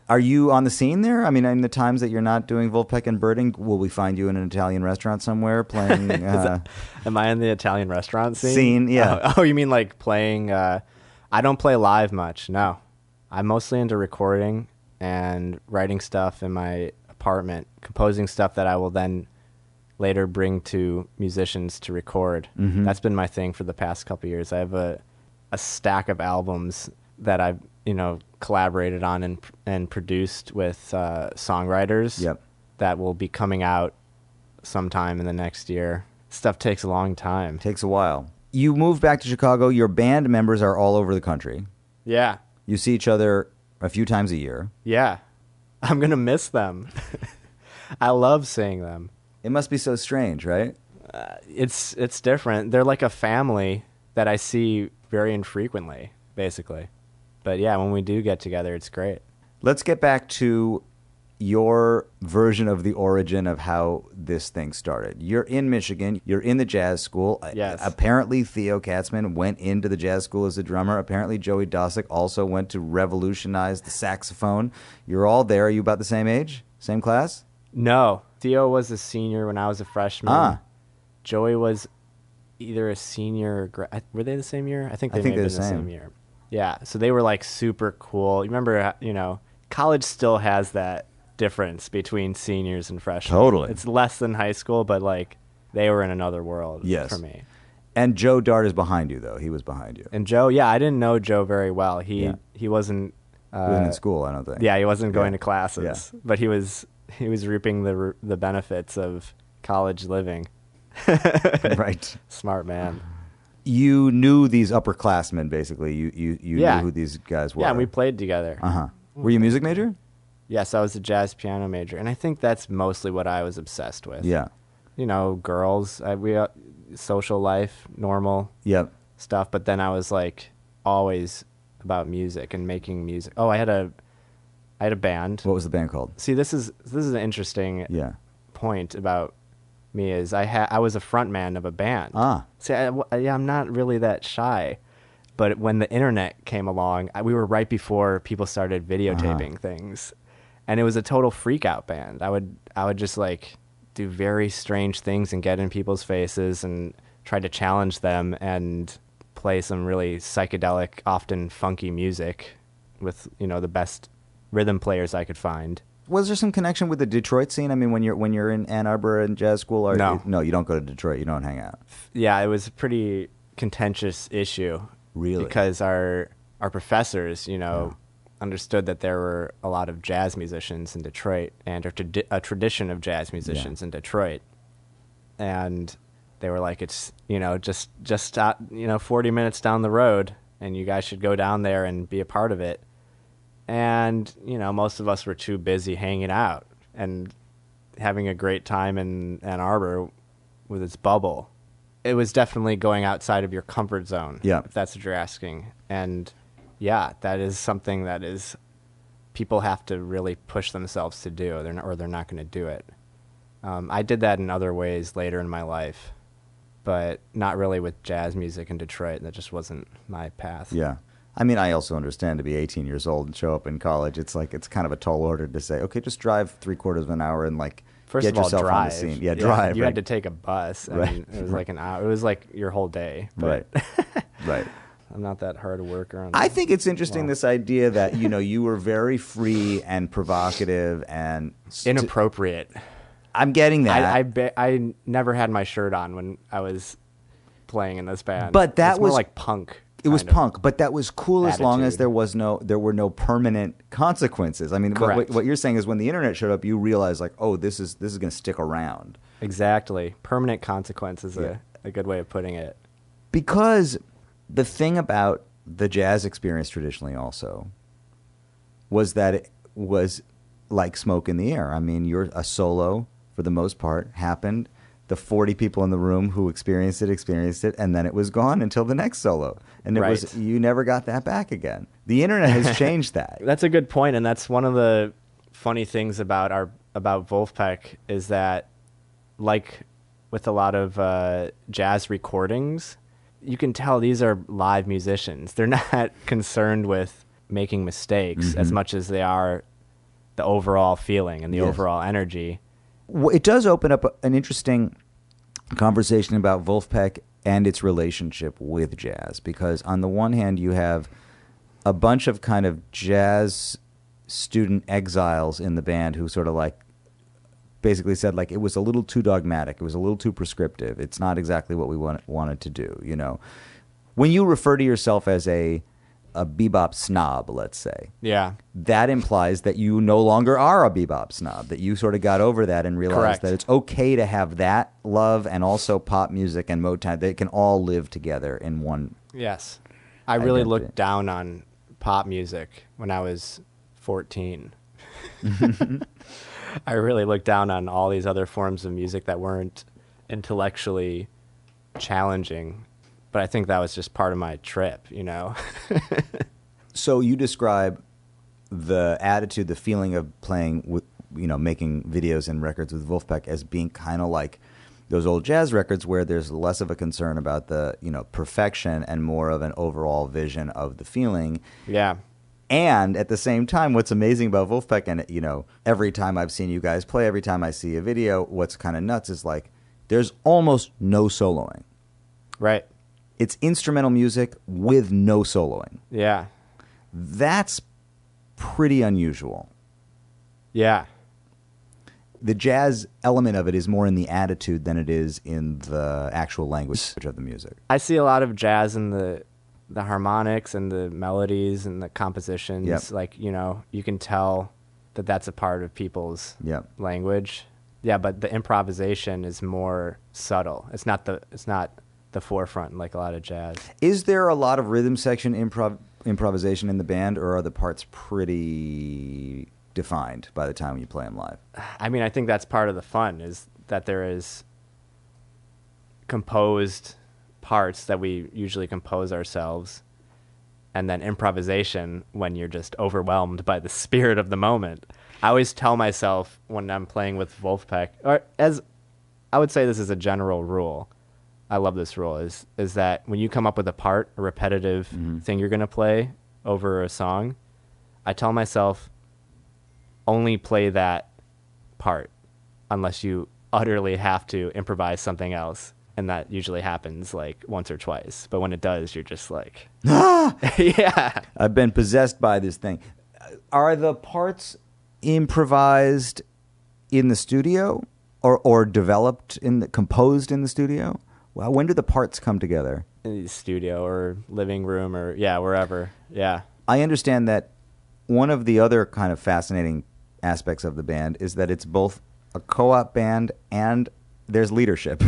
Speaker 1: Are you on the scene there? I mean, in the times that you're not doing Vulpeck and birding, will we find you in an Italian restaurant somewhere playing?
Speaker 2: Am I in the Italian restaurant scene?
Speaker 1: Scene, yeah.
Speaker 2: Oh, you mean like playing? I don't play live much. No, I'm mostly into recording and writing stuff in my apartment, composing stuff that I will then later bring to musicians to record. Mm-hmm. That's been my thing for the past couple of years. I have a stack of albums that I've collaborated on and produced with songwriters that will be coming out sometime in the next year. Stuff takes a long time.
Speaker 1: Takes a while. You moved back to Chicago. Your band members are all over the country.
Speaker 2: Yeah.
Speaker 1: You see each other a few times a year.
Speaker 2: Yeah. I'm going to miss them. I love seeing them.
Speaker 1: It must be so strange, right?
Speaker 2: It's different. They're like a family that I see very infrequently, basically. But yeah, when we do get together, it's great.
Speaker 1: Let's get back to your version of the origin of how this thing started. You're in Michigan. You're in the jazz school.
Speaker 2: Yes.
Speaker 1: Apparently, Theo Katzman went into the jazz school as a drummer. Apparently, Joey Dosick also went to revolutionize the saxophone. You're all there. Are you about the same age? Same class?
Speaker 2: No. Theo was a senior when I was a freshman. Joey was either a senior or were they the same year? I think they may have been the same year. Yeah, so they were like super cool. You remember, college still has that difference between seniors and freshmen.
Speaker 1: Totally.
Speaker 2: It's less than high school, but like they were in another world for me.
Speaker 1: And Joe Dart is behind you, though. He was behind you.
Speaker 2: And Joe, I didn't know Joe very well. He wasn't...
Speaker 1: wasn't in school, I don't think.
Speaker 2: Yeah, he wasn't going to classes. But he was reaping the benefits of college living.
Speaker 1: Right.
Speaker 2: Smart man.
Speaker 1: You knew these upperclassmen, basically. You knew who these guys were.
Speaker 2: Yeah, and we played together.
Speaker 1: Uh-huh. Were you a music major?
Speaker 2: Yes, I was a jazz piano major, and I think that's mostly what I was obsessed with.
Speaker 1: Yeah.
Speaker 2: Girls, social life, normal stuff, but then I was like always about music and making music. Oh, I had a band.
Speaker 1: What was the band called?
Speaker 2: See, this is an interesting point about me is I was a front man of a band. See, I'm not really that shy, but when the internet came along, we were right before people started videotaping things, and it was a total freak out band. I would just like do very strange things and get in people's faces and try to challenge them and play some really psychedelic, often funky music with the best rhythm players I could find.
Speaker 1: Was there some connection with the Detroit scene? I mean, when you're in Ann Arbor in jazz school,
Speaker 2: no,
Speaker 1: you don't go to Detroit. You don't hang out.
Speaker 2: Yeah, it was a pretty contentious issue.
Speaker 1: Really,
Speaker 2: because our professors, understood that there were a lot of jazz musicians in Detroit and a tradition of jazz musicians in Detroit. And they were like, it's, just 40 minutes down the road, and you guys should go down there and be a part of it. And, most of us were too busy hanging out and having a great time in Ann Arbor with its bubble. It was definitely going outside of your comfort zone, if that's what you're asking. And yeah, that is something that is people have to really push themselves to do, or they're not going to do it. I did that in other ways later in my life, but not really with jazz music in Detroit. That just wasn't my path.
Speaker 1: Yeah. I mean, I also understand to be 18 years old and show up in college. It's like, it's kind of a tall order to say, okay, just drive 3/4 of an hour and
Speaker 2: First
Speaker 1: get
Speaker 2: of all,
Speaker 1: yourself
Speaker 2: drive.
Speaker 1: on the scene. Yeah, drive.
Speaker 2: You had to take a bus. I mean, it was like an hour. It was like your whole day. But
Speaker 1: Right.
Speaker 2: I'm not that hard a worker.
Speaker 1: I think it's interesting, this idea that, you were very free and provocative and...
Speaker 2: inappropriate.
Speaker 1: I'm getting that.
Speaker 2: I never had my shirt on when I was playing in this band.
Speaker 1: But that
Speaker 2: was
Speaker 1: was...
Speaker 2: more like punk.
Speaker 1: It was punk, but that was cool as long as
Speaker 2: attitude.
Speaker 1: there were no permanent consequences. I mean, what you're saying is when the internet showed up, you realized this is going to stick around.
Speaker 2: Exactly. Permanent consequence is a good way of putting it.
Speaker 1: Because the thing about the jazz experience traditionally also was that it was like smoke in the air. I mean, a solo, for the most part, happened. The 40 people in the room who experienced it, and then it was gone until the next solo. And you never got that back again. The internet has changed that.
Speaker 2: That's a good point, and that's one of the funny things about Vulpeck is that, like with a lot of jazz recordings, you can tell these are live musicians. They're not concerned with making mistakes as much as they are the overall feeling and the overall energy.
Speaker 1: It does open up an interesting conversation about Vulpeck and its relationship with jazz, because on the one hand you have a bunch of kind of jazz student exiles in the band who sort of basically said it was a little too dogmatic, it was a little too prescriptive, it's not exactly what we wanted to do. When you refer to yourself as a bebop snob, let's say. Yeah. That implies that you no longer are a bebop snob, that you sort of got over that and realized that it's okay to have that love and also pop music and Motown. They can all live together in one.
Speaker 2: Yes. I really looked down on pop music when I was 14. I really looked down on all these other forms of music that weren't intellectually challenging. But I think that was just part of my trip,
Speaker 1: So you describe the attitude, the feeling of playing with, making videos and records with Vulpeck as being kind of like those old jazz records where there's less of a concern about the, perfection and more of an overall vision of the feeling. Yeah. And at the same time, what's amazing about Vulpeck, and, every time I've seen you guys play, every time I see a video, what's kind of nuts is there's almost no soloing. Right. It's instrumental music with no soloing. Yeah. That's pretty unusual. Yeah. The jazz element of it is more in the attitude than it is in the actual language of the music.
Speaker 2: I see a lot of jazz in the harmonics and the melodies and the compositions. Yep. You can tell that that's a part of people's language. Yeah, but the improvisation is more subtle. It's not the forefront like a lot of jazz.
Speaker 1: Is there a lot of rhythm section improvisation in the band, or are the parts pretty defined by the time you play them live?
Speaker 2: I mean, I think that's part of the fun, is that there is composed parts that we usually compose ourselves, and then improvisation when you're just overwhelmed by the spirit of the moment. I always tell myself when I'm playing with Vulpeck, or as I would say this is a general rule, I love this rule, is that when you come up with a repetitive thing you're going to play over a song, I tell myself, only play that part unless you utterly have to improvise something else. And that usually happens once or twice. But when it does, you're just
Speaker 1: yeah. I've been possessed by this thing. Are the parts improvised in the studio or developed composed in the studio? Well, when do the parts come together?
Speaker 2: In the studio or living room or, wherever. Yeah.
Speaker 1: I understand that one of the other kind of fascinating aspects of the band is that it's both a co-op band and there's leadership.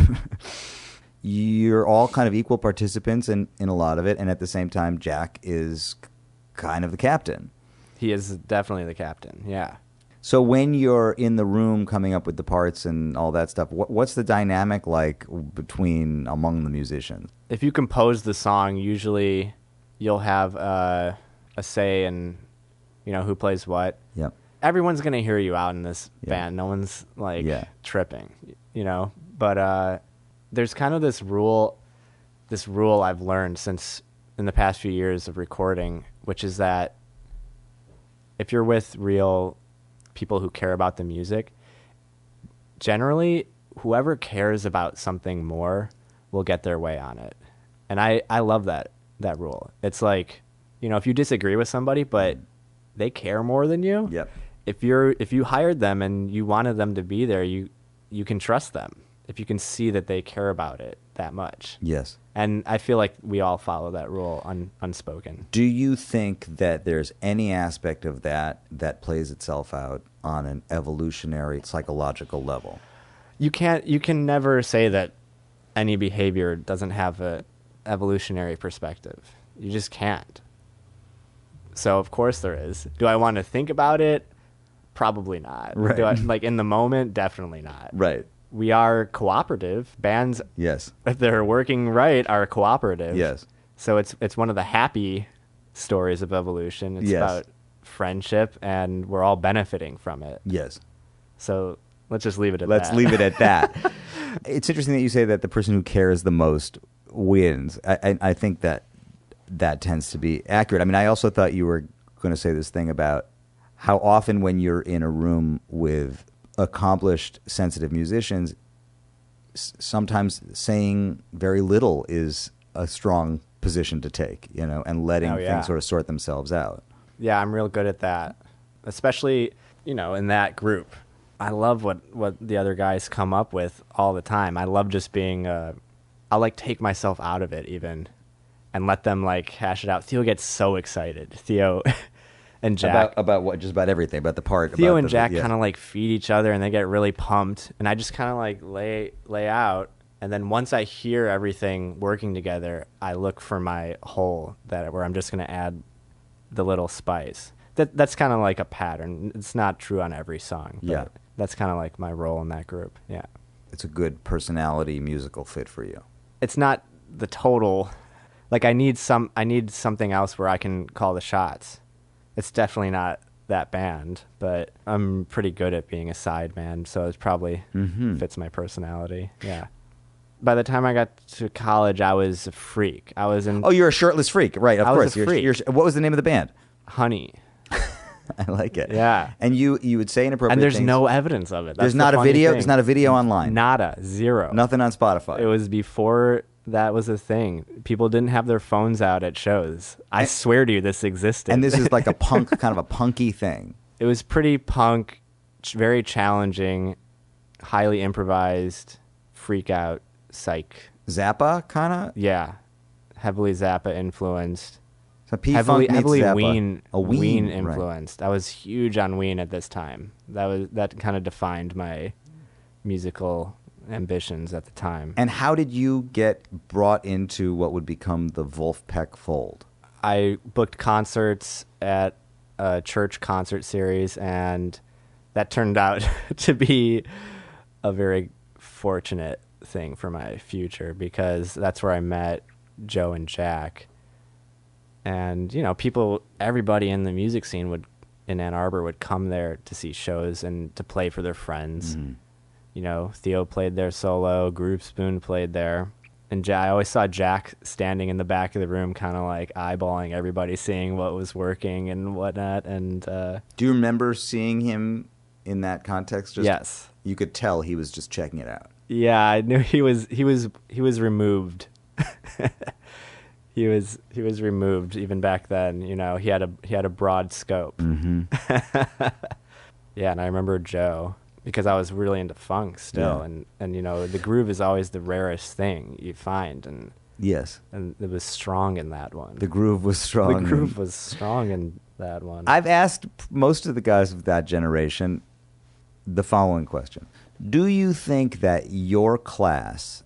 Speaker 1: You're all kind of equal participants in a lot of it, and at the same time, Jack is kind of the captain.
Speaker 2: He is definitely the captain, yeah.
Speaker 1: So when you're in the room coming up with the parts and all that stuff, what's the dynamic like among the musicians?
Speaker 2: If you compose the song, usually you'll have a say in, who plays what.
Speaker 1: Yep.
Speaker 2: Everyone's going to hear you out in this band. No one's, tripping, But there's kind of this rule I've learned since in the past few years of recording, which is that if you're with real people who care about the music, generally whoever cares about something more will get their way on it. And I love that rule. It's like, if you disagree with somebody but they care more than you,
Speaker 1: yep.
Speaker 2: If you hired them and you wanted them to be there, you can trust them if you can see that they care about it that much.
Speaker 1: Yes.
Speaker 2: And I feel like we all follow that rule unspoken.
Speaker 1: Do you think that there's any aspect of that plays itself out on an evolutionary psychological level?
Speaker 2: You can never say that any behavior doesn't have a evolutionary perspective. You just can't. So of course there is. Do I want to think about it? Probably not.
Speaker 1: Right.
Speaker 2: Do I, in the moment? Definitely not.
Speaker 1: Right.
Speaker 2: We are cooperative. Bands,
Speaker 1: yes,
Speaker 2: if they're working right, are cooperative.
Speaker 1: Yes.
Speaker 2: So it's one of the happy stories of evolution. It's about friendship, and we're all benefiting from it.
Speaker 1: Yes.
Speaker 2: So let's just leave it at that.
Speaker 1: Let's leave it at that. It's interesting that you say that the person who cares the most wins. I think that tends to be accurate. I mean, I also thought you were going to say this thing about how often when you're in a room with accomplished, sensitive musicians, sometimes saying very little is a strong position to take, and letting things sort of sort themselves out. Yeah,
Speaker 2: I'm real good at that, especially, in that group. I love what the other guys come up with all the time. I love just being, I'll take myself out of it even and let them hash it out. Theo gets so excited. Theo and Jack.
Speaker 1: About what? Just about everything, about the part.
Speaker 2: Theo and Jack kind of feed each other, and they get really pumped. And I just kind of lay out. And then once I hear everything working together, I look for my hole where I'm just going to add the little spice. That's kind of like a pattern. It's not true on every song. But that's kind of my role in that group. Yeah.
Speaker 1: It's a good personality musical fit for you.
Speaker 2: It's not the total. I need something else where I can call the shots. It's definitely not that band, but I'm pretty good at being a side man, so it probably fits my personality. Yeah. By the time I got to college, I was a freak. I was in.
Speaker 1: Oh, you're a shirtless freak, right? Of course.
Speaker 2: Was a freak.
Speaker 1: What was the name of the band?
Speaker 2: Honey.
Speaker 1: I like it.
Speaker 2: Yeah.
Speaker 1: And you would say inappropriate
Speaker 2: things. And there's
Speaker 1: things.
Speaker 2: No evidence of it.
Speaker 1: There's not a video. There's not a video online.
Speaker 2: Nada. Zero.
Speaker 1: Nothing on Spotify.
Speaker 2: It was before that was a thing. People didn't have their phones out at shows. I swear to you, this existed.
Speaker 1: And this is like a punk, kind of a punky thing.
Speaker 2: It was pretty punk, very challenging, highly improvised, freak out, psych.
Speaker 1: Zappa, kind of?
Speaker 2: Yeah. Heavily Zappa influenced.
Speaker 1: So P-Funk
Speaker 2: heavily
Speaker 1: Zappa.
Speaker 2: Ween influenced.
Speaker 1: Right.
Speaker 2: I was huge on Ween at this time. That kind of defined my musical ambitions at the time.
Speaker 1: And how did you get brought into what would become the Vulpeck fold?
Speaker 2: I booked concerts at a church concert series, and that turned out to be a very fortunate thing for my future, because that's where I met Joe and Jack. And, everybody in the music scene in Ann Arbor would come there to see shows and to play for their friends. Mm-hmm. Theo played there solo, Groove Spoon played there. And I always saw Jack standing in the back of the room, kind of eyeballing everybody, seeing what was working and whatnot. And
Speaker 1: do you remember seeing him in that context?
Speaker 2: Yes.
Speaker 1: You could tell he was just checking it out.
Speaker 2: Yeah, I knew he was removed. He was removed even back then. He had a broad scope.
Speaker 1: Mm-hmm.
Speaker 2: Yeah, and I remember Joe, because I was really into funk still, and the groove is always the rarest thing you find, and
Speaker 1: yes,
Speaker 2: and it was strong in that one.
Speaker 1: The groove was strong.
Speaker 2: The groove was strong, and that one.
Speaker 1: I've asked most of the guys of that generation the following question. Do you think that your class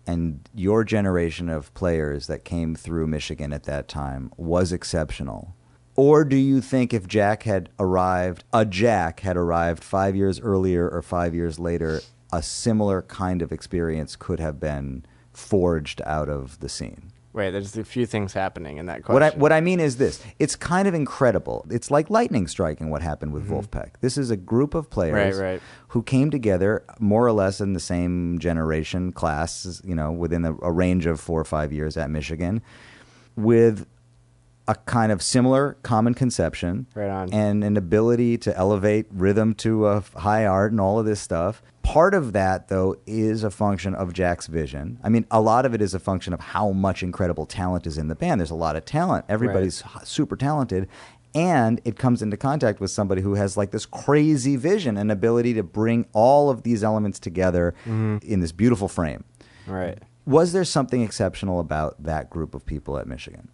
Speaker 1: and your generation of players that came through Michigan at that time was exceptional? Or do you think if Jack had arrived 5 years earlier or 5 years later, a similar kind of experience could have been forged out of the scene?
Speaker 2: Wait, there's a few things happening in that question.
Speaker 1: What I mean is this. It's kind of incredible. It's like lightning striking what happened with Vulpeck. This is a group of players who came together more or less in the same generation class, within a range of 4 or 5 years at Michigan, with a kind of similar common conception and an ability to elevate rhythm to a high art and all of this stuff. Part of that, though, is a function of Jack's vision. I mean, a lot of it is a function of how much incredible talent is in the band. There's a lot of talent. Everybody's super talented. And it comes into contact with somebody who has like this crazy vision and ability to bring all of these elements together in this beautiful frame.
Speaker 2: Right.
Speaker 1: Was there something exceptional about that group of people at Michigan?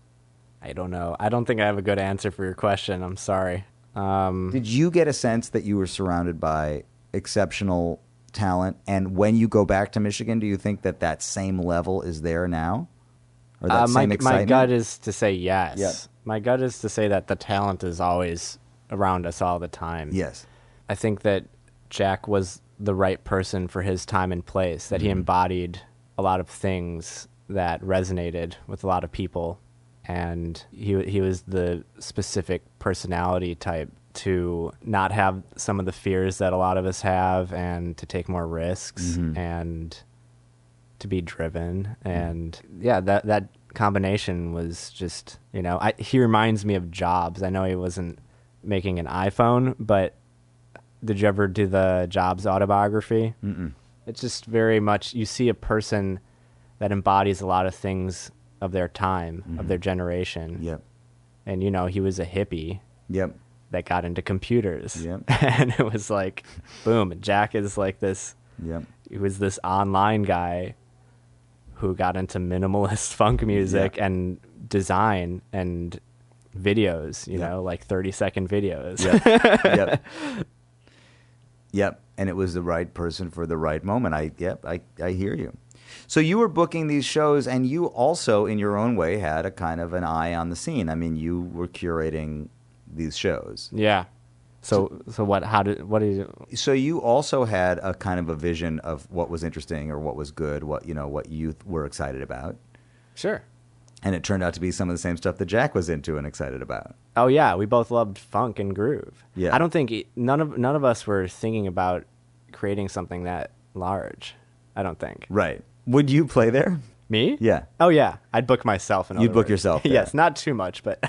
Speaker 2: I don't know. I don't think I have a good answer for your question. I'm sorry.
Speaker 1: Did you get a sense that you were surrounded by exceptional talent? And when you go back to Michigan, do you think that same level is there now? Or that same excitement?
Speaker 2: My gut is to say yes.
Speaker 1: Yeah.
Speaker 2: My gut is to say that the talent is always around us all the time.
Speaker 1: Yes.
Speaker 2: I think that Jack was the right person for his time and place, that he embodied a lot of things that resonated with a lot of people. And he was the specific personality type to not have some of the fears that a lot of us have, and to take more risks, and to be driven. And that combination was just, he reminds me of Jobs. I know he wasn't making an iPhone, but did you ever do the Jobs autobiography?
Speaker 1: Mm-mm.
Speaker 2: It's just very much, you see a person that embodies a lot of things of their time, of their generation.
Speaker 1: Yep.
Speaker 2: And, he was a hippie.
Speaker 1: Yep.
Speaker 2: That got into computers.
Speaker 1: Yep.
Speaker 2: And it was like, boom, Jack is like this.
Speaker 1: Yep.
Speaker 2: He was this online guy who got into minimalist funk music and design and videos, like 30-second videos.
Speaker 1: Yep. Yep. Yep. And it was the right person for the right moment. I hear you. So you were booking these shows, and you also, in your own way, had a kind of an eye on the scene. I mean, you were curating these shows.
Speaker 2: Yeah. So what did you...
Speaker 1: So you also had a kind of a vision of what was interesting or what was good, what you were excited about.
Speaker 2: Sure.
Speaker 1: And it turned out to be some of the same stuff that Jack was into and excited about.
Speaker 2: Oh yeah, we both loved funk and groove.
Speaker 1: Yeah.
Speaker 2: I don't think none of us were thinking about creating something that large. I don't think.
Speaker 1: Right. Would you play there?
Speaker 2: Me?
Speaker 1: Yeah.
Speaker 2: Oh yeah, I'd book myself.
Speaker 1: You'd book yourself there.
Speaker 2: Yes, not too much, but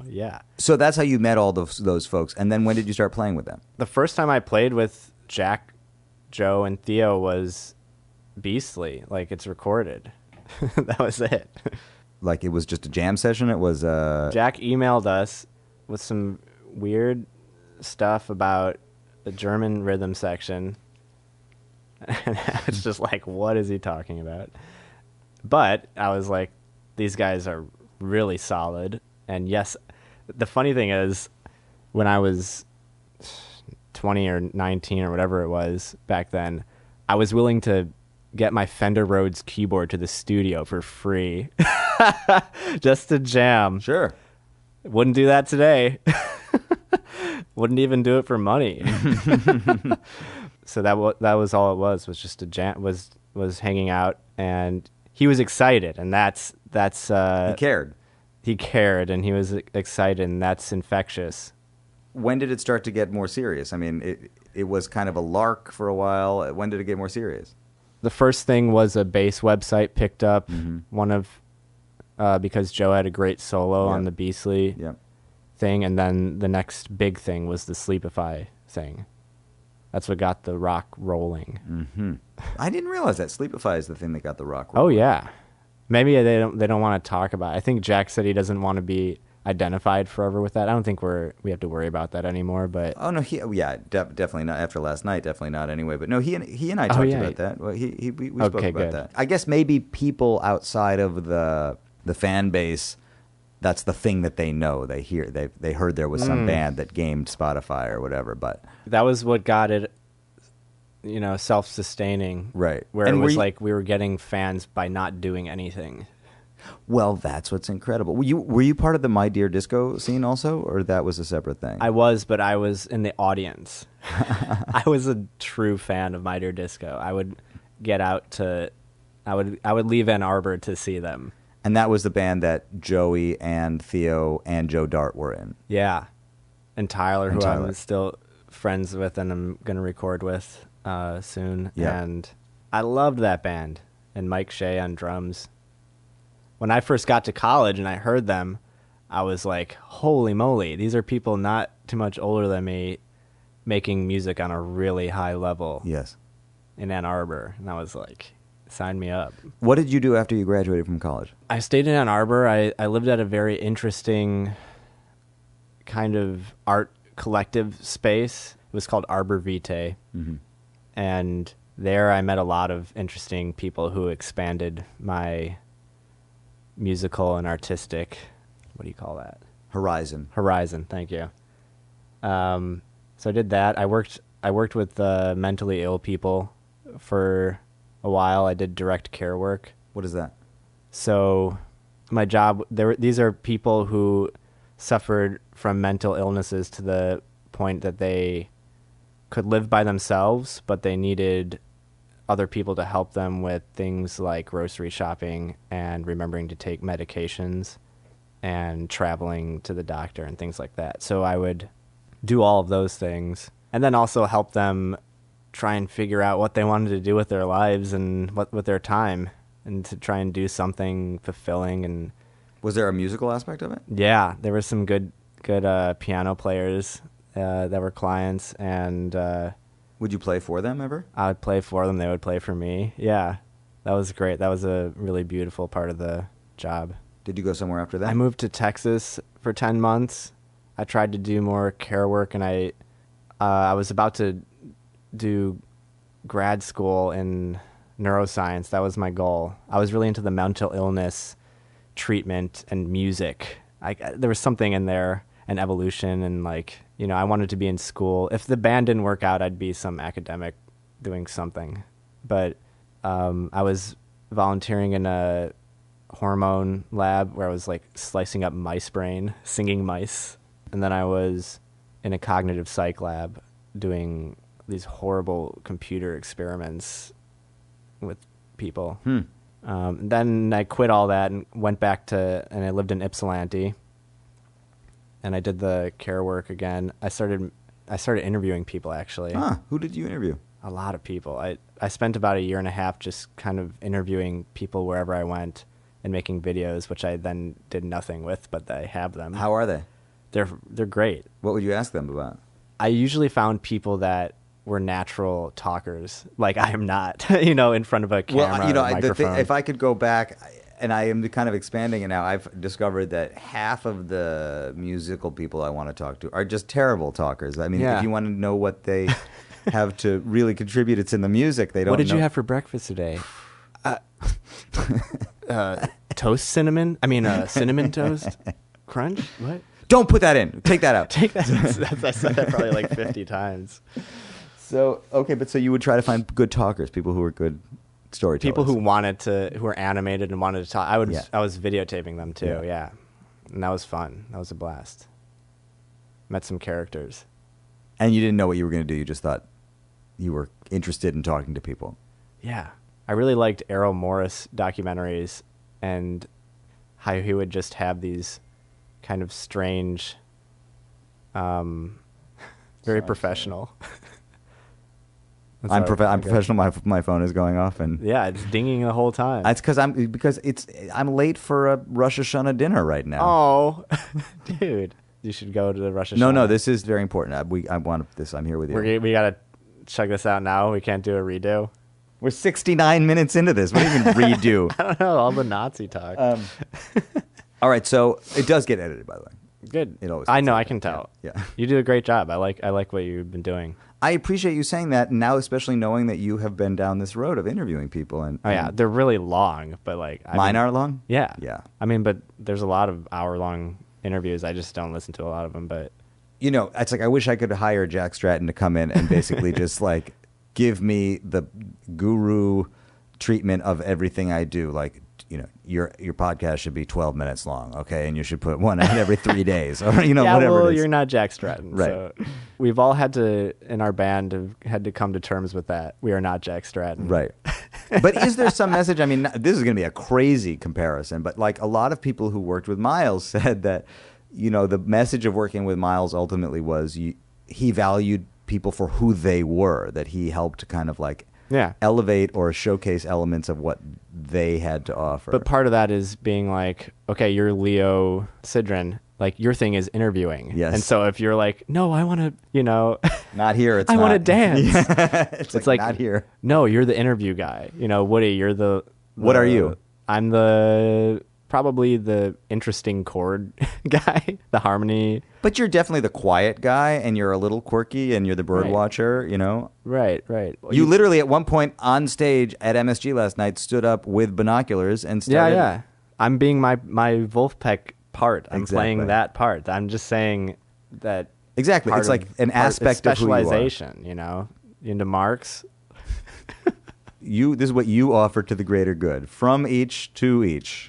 Speaker 2: yeah.
Speaker 1: So that's how you met all those folks. And then when did you start playing with them?
Speaker 2: The first time I played with Jack, Joe, and Theo was Beastly. Like, it's recorded. That was it.
Speaker 1: Like, it was just a jam session? It was
Speaker 2: Jack emailed us with some weird stuff about the German rhythm section. And I was just like, what is he talking about? But I was like, these guys are really solid. And yes, the funny thing is, when I was 20 or 19 or whatever it was back then, I was willing to get my Fender Rhodes keyboard to the studio for free just to jam.
Speaker 1: Sure.
Speaker 2: Wouldn't do that today. Wouldn't even do it for money. So that was all it was just a jam, was hanging out, and he was excited, and that's he cared, and he was excited, and that's infectious.
Speaker 1: When did it start to get more serious? I mean, it was kind of a lark for a while. When did it get more serious?
Speaker 2: The first thing was a bass website picked up, because Joe had a great solo on the Beastly thing, and then the next big thing was the Sleepify thing. That's what got the rock rolling.
Speaker 1: Mm-hmm. I didn't realize that Sleepify is the thing that got the rock rolling.
Speaker 2: Oh yeah, maybe they don't want to talk about it. I think Jack said he doesn't want to be identified forever with that. I don't think we have to worry about that anymore. But
Speaker 1: definitely not after last night. Definitely not anyway. But no, he and I talked about that. Well, we spoke about that. I guess maybe people outside of the fan base that's the thing that they know. They hear. They heard there was some band that gamed Spotify or whatever. But
Speaker 2: that was what got it, self-sustaining.
Speaker 1: Right.
Speaker 2: Where it was like we were getting fans by not doing anything.
Speaker 1: Well, that's what's incredible. Were you part of the My Dear Disco scene also, or that was a separate thing?
Speaker 2: I was, but I was in the audience. I was a true fan of My Dear Disco. I would get out to, I would leave Ann Arbor to see them.
Speaker 1: And that was the band that Joey and Theo and Joe Dart were in.
Speaker 2: Yeah, and Tyler, who I'm still friends with and I'm going to record with soon. Yeah. And I loved that band, and Mike Shea on drums. When I first got to college and I heard them, I was like, holy moly, these are people not too much older than me making music on a really high level.
Speaker 1: Yes.
Speaker 2: In Ann Arbor. And I was like, sign me up.
Speaker 1: What did you do after you graduated from college?
Speaker 2: I stayed in Ann Arbor. I lived at a very interesting kind of art collective space. It was called Arbor Vitae. Mm-hmm. And there I met a lot of interesting people who expanded my musical and artistic, what do you call that?
Speaker 1: Horizon,
Speaker 2: thank you. So I did that. I worked with mentally ill people for a while. I did direct care work.
Speaker 1: What is that?
Speaker 2: So my job, these are people who suffered from mental illnesses to the point that they could live by themselves, but they needed other people to help them with things like grocery shopping and remembering to take medications and traveling to the doctor and things like that. So I would do all of those things and then also help them try and figure out what they wanted to do with their lives and what with their time, and to try and do something fulfilling. And
Speaker 1: was there a musical aspect of it?
Speaker 2: Yeah, there were some good piano players that were clients, and
Speaker 1: would you play for them ever?
Speaker 2: I would play for them. They would play for me. Yeah, that was great. That was a really beautiful part of the job.
Speaker 1: Did you go somewhere after that?
Speaker 2: I moved to Texas for 10 months. I tried to do more care work, and I was about to do grad school in neuroscience. That was my goal. I was really into the mental illness treatment and music. There was something in there, and evolution, and I wanted to be in school. If the band didn't work out, I'd be some academic doing something. But I was volunteering in a hormone lab where I was slicing up mice brain, singing mice. And then I was in a cognitive psych lab doing these horrible computer experiments with people. Then I quit all that and went back and I lived in Ypsilanti. And I did the care work again. I started interviewing people, actually.
Speaker 1: Who did you interview?
Speaker 2: A lot of people. I spent about a year and a half just kind of interviewing people wherever I went and making videos, which I then did nothing with, but I have them.
Speaker 1: How are they?
Speaker 2: They're great.
Speaker 1: What would you ask them about?
Speaker 2: I usually found people that were natural talkers, like I am not, in front of a camera or microphone.
Speaker 1: If I could go back... And I am kind of expanding it now. I've discovered that half of the musical people I want to talk to are just terrible talkers. I mean, if you want to know what they have to really contribute, it's in the music. They don't.
Speaker 2: What did you have for breakfast today? Toast cinnamon? I mean, cinnamon toast crunch? What?
Speaker 1: Don't put that in. Take that out.
Speaker 2: Take that. I said that probably 50 times.
Speaker 1: So, okay, but so you would try to find good talkers, people who are good storytellers.
Speaker 2: People who were animated and wanted to talk. I was videotaping them too. Yeah. And that was fun. That was a blast. Met some characters.
Speaker 1: And you didn't know what you were going to do. You just thought you were interested in talking to people.
Speaker 2: Yeah. I really liked Errol Morris documentaries and how he would just have these kind of strange, very professional.
Speaker 1: I'm professional. My phone is going off, and
Speaker 2: yeah, it's dinging the whole time.
Speaker 1: That's because I'm late for a Rosh Hashanah dinner right now.
Speaker 2: Oh, dude, you should go to the Rosh Hashanah.
Speaker 1: No, this is very important. I want this. I'm here with you.
Speaker 2: We gotta check this out now. We can't do a redo.
Speaker 1: We're 69 minutes into this. What do you mean redo?
Speaker 2: I don't know. All the Nazi talk.
Speaker 1: All right, so it does get edited, by the way.
Speaker 2: Good.
Speaker 1: It always.
Speaker 2: I know. I can tell.
Speaker 1: Yeah.
Speaker 2: You do a great job. I like what you've been doing.
Speaker 1: I appreciate you saying that now, especially knowing that you have been down this road of interviewing people. And
Speaker 2: Oh yeah, they're really long, but like
Speaker 1: mine are long.
Speaker 2: Yeah,
Speaker 1: Yeah.
Speaker 2: I mean, but there's a lot of hour-long interviews. I just don't listen to a lot of them. But
Speaker 1: It's like I wish I could hire Jack Stratton to come in and basically just like give me the guru treatment of everything I do. Like, your podcast should be 12 minutes long, okay, and you should put one out every 3 days, or
Speaker 2: yeah,
Speaker 1: whatever.
Speaker 2: well,
Speaker 1: it is.
Speaker 2: you're not Jack Stratton,
Speaker 1: right?
Speaker 2: So we've all had to, in our band, have had to come to terms with that. We are not Jack Stratton,
Speaker 1: right? But is there some message? I mean, this is going to be a crazy comparison, but like a lot of people who worked with Miles said that, the message of working with Miles ultimately was he valued people for who they were, that he helped to kind of like elevate or showcase elements of what they had to offer.
Speaker 2: But part of that is being like, okay, you're Leo Sidran. Like, your thing is interviewing.
Speaker 1: Yes.
Speaker 2: And so if you're like, no, I want to,
Speaker 1: not here. It's
Speaker 2: I want to dance.
Speaker 1: Yeah. it's like not here.
Speaker 2: No, you're the interview guy. Woody, you're the
Speaker 1: what are you?
Speaker 2: I'm probably the interesting chord guy, the harmony.
Speaker 1: But you're definitely the quiet guy, and you're a little quirky, and you're the bird watcher,
Speaker 2: Right, right. Well,
Speaker 1: you literally, at one point on stage at MSG last night, stood up with binoculars and started...
Speaker 2: Yeah. I'm being my Vulpeck part. I'm playing that part. I'm just saying that...
Speaker 1: Exactly. It's like an aspect of who you are.
Speaker 2: Specialization, into Marx.
Speaker 1: This is what you offer to the greater good. From each to each.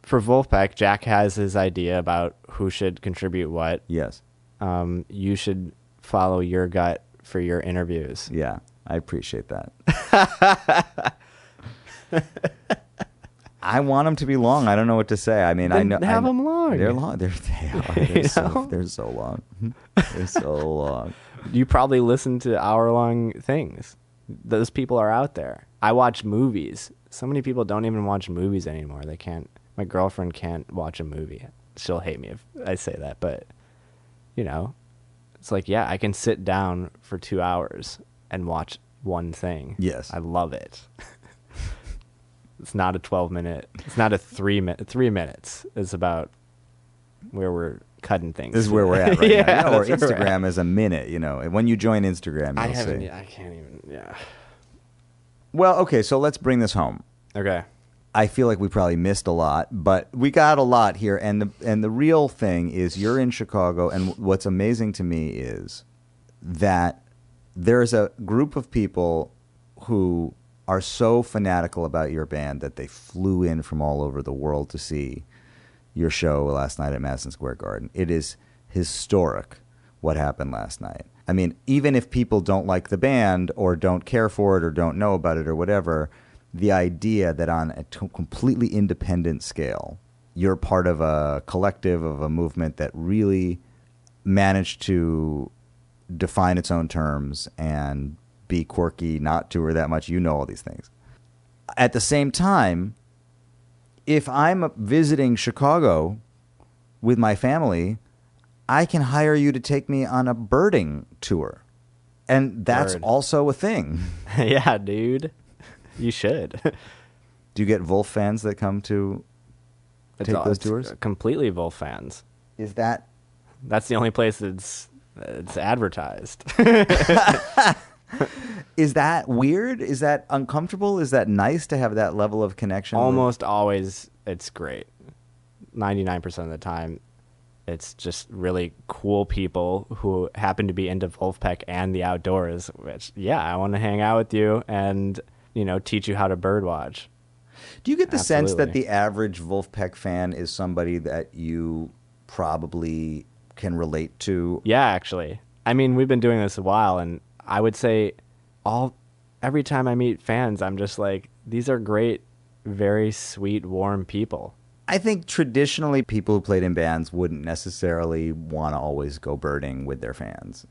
Speaker 2: For Vulpeck, Jack has his idea about who should contribute what.
Speaker 1: Yes.
Speaker 2: You should follow your gut for your interviews.
Speaker 1: Yeah, I appreciate that. I want them to be long. I don't know what to say. I mean,
Speaker 2: then have them long.
Speaker 1: They're long. They are. They're so long. They're so long.
Speaker 2: You probably listen to hour-long things. Those people are out there. I watch movies. So many people don't even watch movies anymore. They can't. My girlfriend can't watch a movie. She'll hate me if I say that, but it's like, yeah, I can sit down for 2 hours and watch one thing.
Speaker 1: Yes.
Speaker 2: I love it. It's not a 12-minute. It's not a 3 minutes. It's about where we're cutting things.
Speaker 1: This is where we're at right now. Or Instagram is a minute, When you join Instagram, you'll see.
Speaker 2: I can't even,
Speaker 1: Well, okay, so let's bring this home.
Speaker 2: Okay.
Speaker 1: I feel like we probably missed a lot, but we got a lot here. And the real thing is you're in Chicago, and what's amazing to me is that there's a group of people who are so fanatical about your band that they flew in from all over the world to see your show last night at Madison Square Garden. It is historic what happened last night. I mean, even if people don't like the band or don't care for it or don't know about it or whatever, the idea that on a completely independent scale, you're part of a collective, of a movement that really managed to define its own terms and be quirky, not tour that much, all these things. At the same time, if I'm visiting Chicago with my family, I can hire you to take me on a birding tour. And that's also a thing.
Speaker 2: Yeah, dude. You should.
Speaker 1: Do you get Vulf fans that come to take those tours?
Speaker 2: Completely Vulf fans.
Speaker 1: Is that...
Speaker 2: That's the only place it's advertised.
Speaker 1: Is that weird? Is that uncomfortable? Is that nice to have that level of connection?
Speaker 2: Almost always, it's great. 99% of the time, it's just really cool people who happen to be into Vulpeck and the outdoors, which, I want to hang out with you and... teach you how to birdwatch.
Speaker 1: Do you get the sense that the average Vulpeck fan is somebody that you probably can relate to?
Speaker 2: Yeah, actually. I mean, we've been doing this a while, and I would say every time I meet fans, I'm just like, these are great, very sweet, warm people.
Speaker 1: I think traditionally people who played in bands wouldn't necessarily want to always go birding with their fans,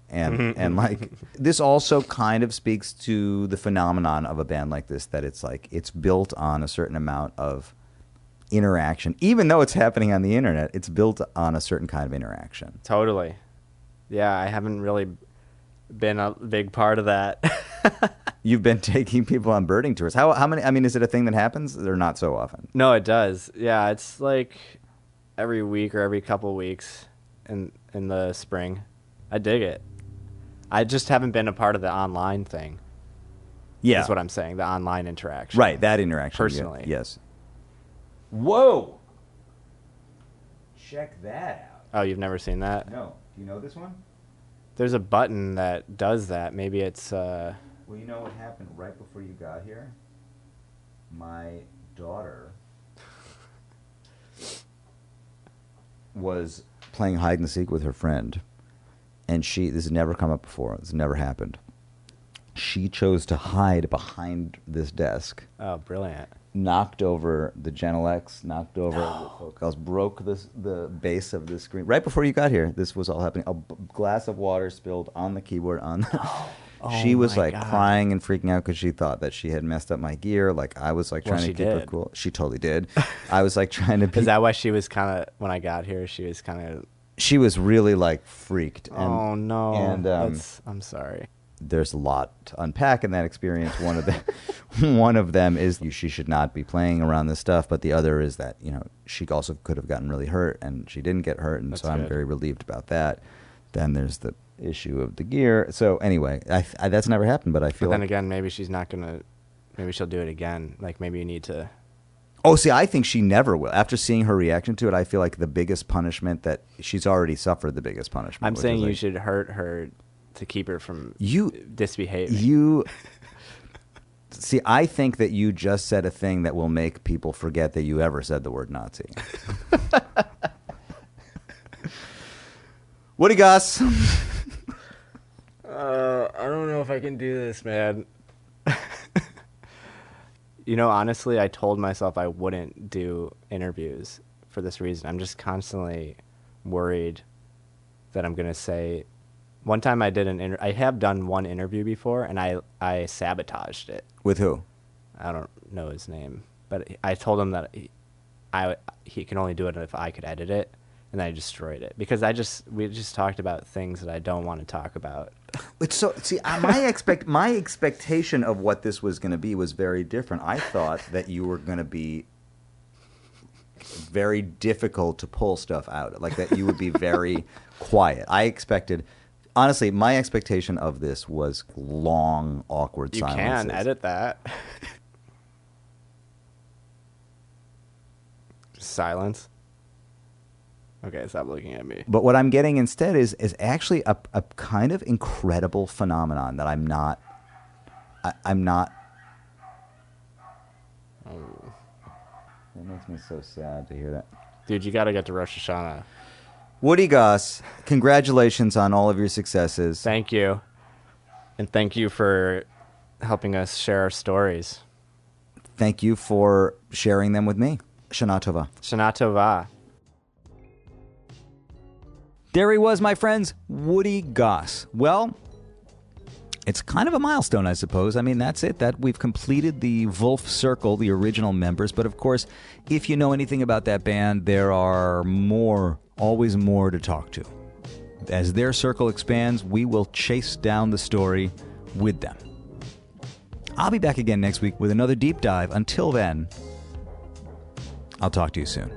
Speaker 1: and like this also kind of speaks to the phenomenon of a band like this, that it's like it's built on a certain amount of interaction. Even though it's happening on the internet, it's built on a certain kind of interaction.
Speaker 2: Totally. Yeah, I haven't really been a big part of that.
Speaker 1: You've been taking people on birding tours. How many? I mean, is it a thing that happens or not so often?
Speaker 2: No, it does. Yeah, it's like every week or every couple weeks in the spring. I dig it. I just haven't been a part of the online thing.
Speaker 1: Yeah.
Speaker 2: That's what I'm saying, the online interaction.
Speaker 1: Right, that interaction.
Speaker 2: Personally.
Speaker 1: Yes. Whoa! Check that out.
Speaker 2: Oh, you've never seen that?
Speaker 1: No. Do you know this one?
Speaker 2: There's a button that does that. Maybe it's...
Speaker 1: Well, you know what happened right before you got here? My daughter was playing hide and seek with her friend, and this has never come up before. It's never happened. She chose to hide behind this desk.
Speaker 2: Oh, brilliant.
Speaker 1: Knocked over the Genelex, knocked over the focus, broke the base of the screen. Right before you got here, this was all happening. A glass of water spilled on the keyboard. She was like crying and freaking out because she thought that she had messed up my gear. Like I was like trying to keep her cool. She totally did. I was like trying to be...
Speaker 2: Is that why she was kind of, when I got here, she was kind of...
Speaker 1: She was really like freaked. And,
Speaker 2: oh, no.
Speaker 1: And
Speaker 2: I'm sorry.
Speaker 1: There's a lot to unpack in that experience. One of them is she should not be playing around this stuff, but the other is that, you know, she also could have gotten really hurt, and she didn't get hurt, and
Speaker 2: That's
Speaker 1: so I'm
Speaker 2: good.
Speaker 1: very relieved about that. Then there's the issue of the gear. So anyway, I that's never happened, but I feel
Speaker 2: But then
Speaker 1: like...
Speaker 2: again, maybe she's not going to... Maybe she'll do it again. Like, maybe you need to...
Speaker 1: Oh, see, I think she never will. After seeing her reaction to it, I feel like the biggest punishment that she's already suffered the biggest punishment.
Speaker 2: I'm saying you should hurt her to keep her from misbehaving.
Speaker 1: See, I think that you just said a thing that will make people forget that you ever said the word Nazi. Woody Goss.
Speaker 2: I don't know if I can do this, man. You know, honestly, I told myself I wouldn't do interviews for this reason. I'm just constantly worried that I'm going to say... One time I did I have done one interview before, and I sabotaged it.
Speaker 1: With who?
Speaker 2: I don't know his name, but I told him that he can only do it if I could edit it, and I destroyed it because we just talked about things that I don't want to talk about.
Speaker 1: It's so see, my expectation of what this was going to be was very different. I thought that you were going to be very difficult to pull stuff out, like that you would be very quiet. I expected. Honestly, my expectation of this was long, awkward silences.
Speaker 2: You can edit that. Silence. Okay, stop looking at me.
Speaker 1: But what I'm getting instead is actually a kind of incredible phenomenon that I'm not.
Speaker 2: Oh.
Speaker 1: It makes me so sad to hear that.
Speaker 2: Dude, you got to get to Rosh Hashanah.
Speaker 1: Woody Goss, congratulations on all of your successes.
Speaker 2: Thank you. And thank you for helping us share our stories.
Speaker 1: Thank you for sharing them with me. Shana Tova.
Speaker 2: Shana Tova.
Speaker 1: There he was, my friends, Woody Goss. Well, it's kind of a milestone, I suppose. I mean, that's it. That we've completed the Vulf Circle, the original members. But of course, if you know anything about that band, there are always more to talk to. As their circle expands, we will chase down the story with them. I'll be back again next week with another deep dive. Until then, I'll talk to you soon.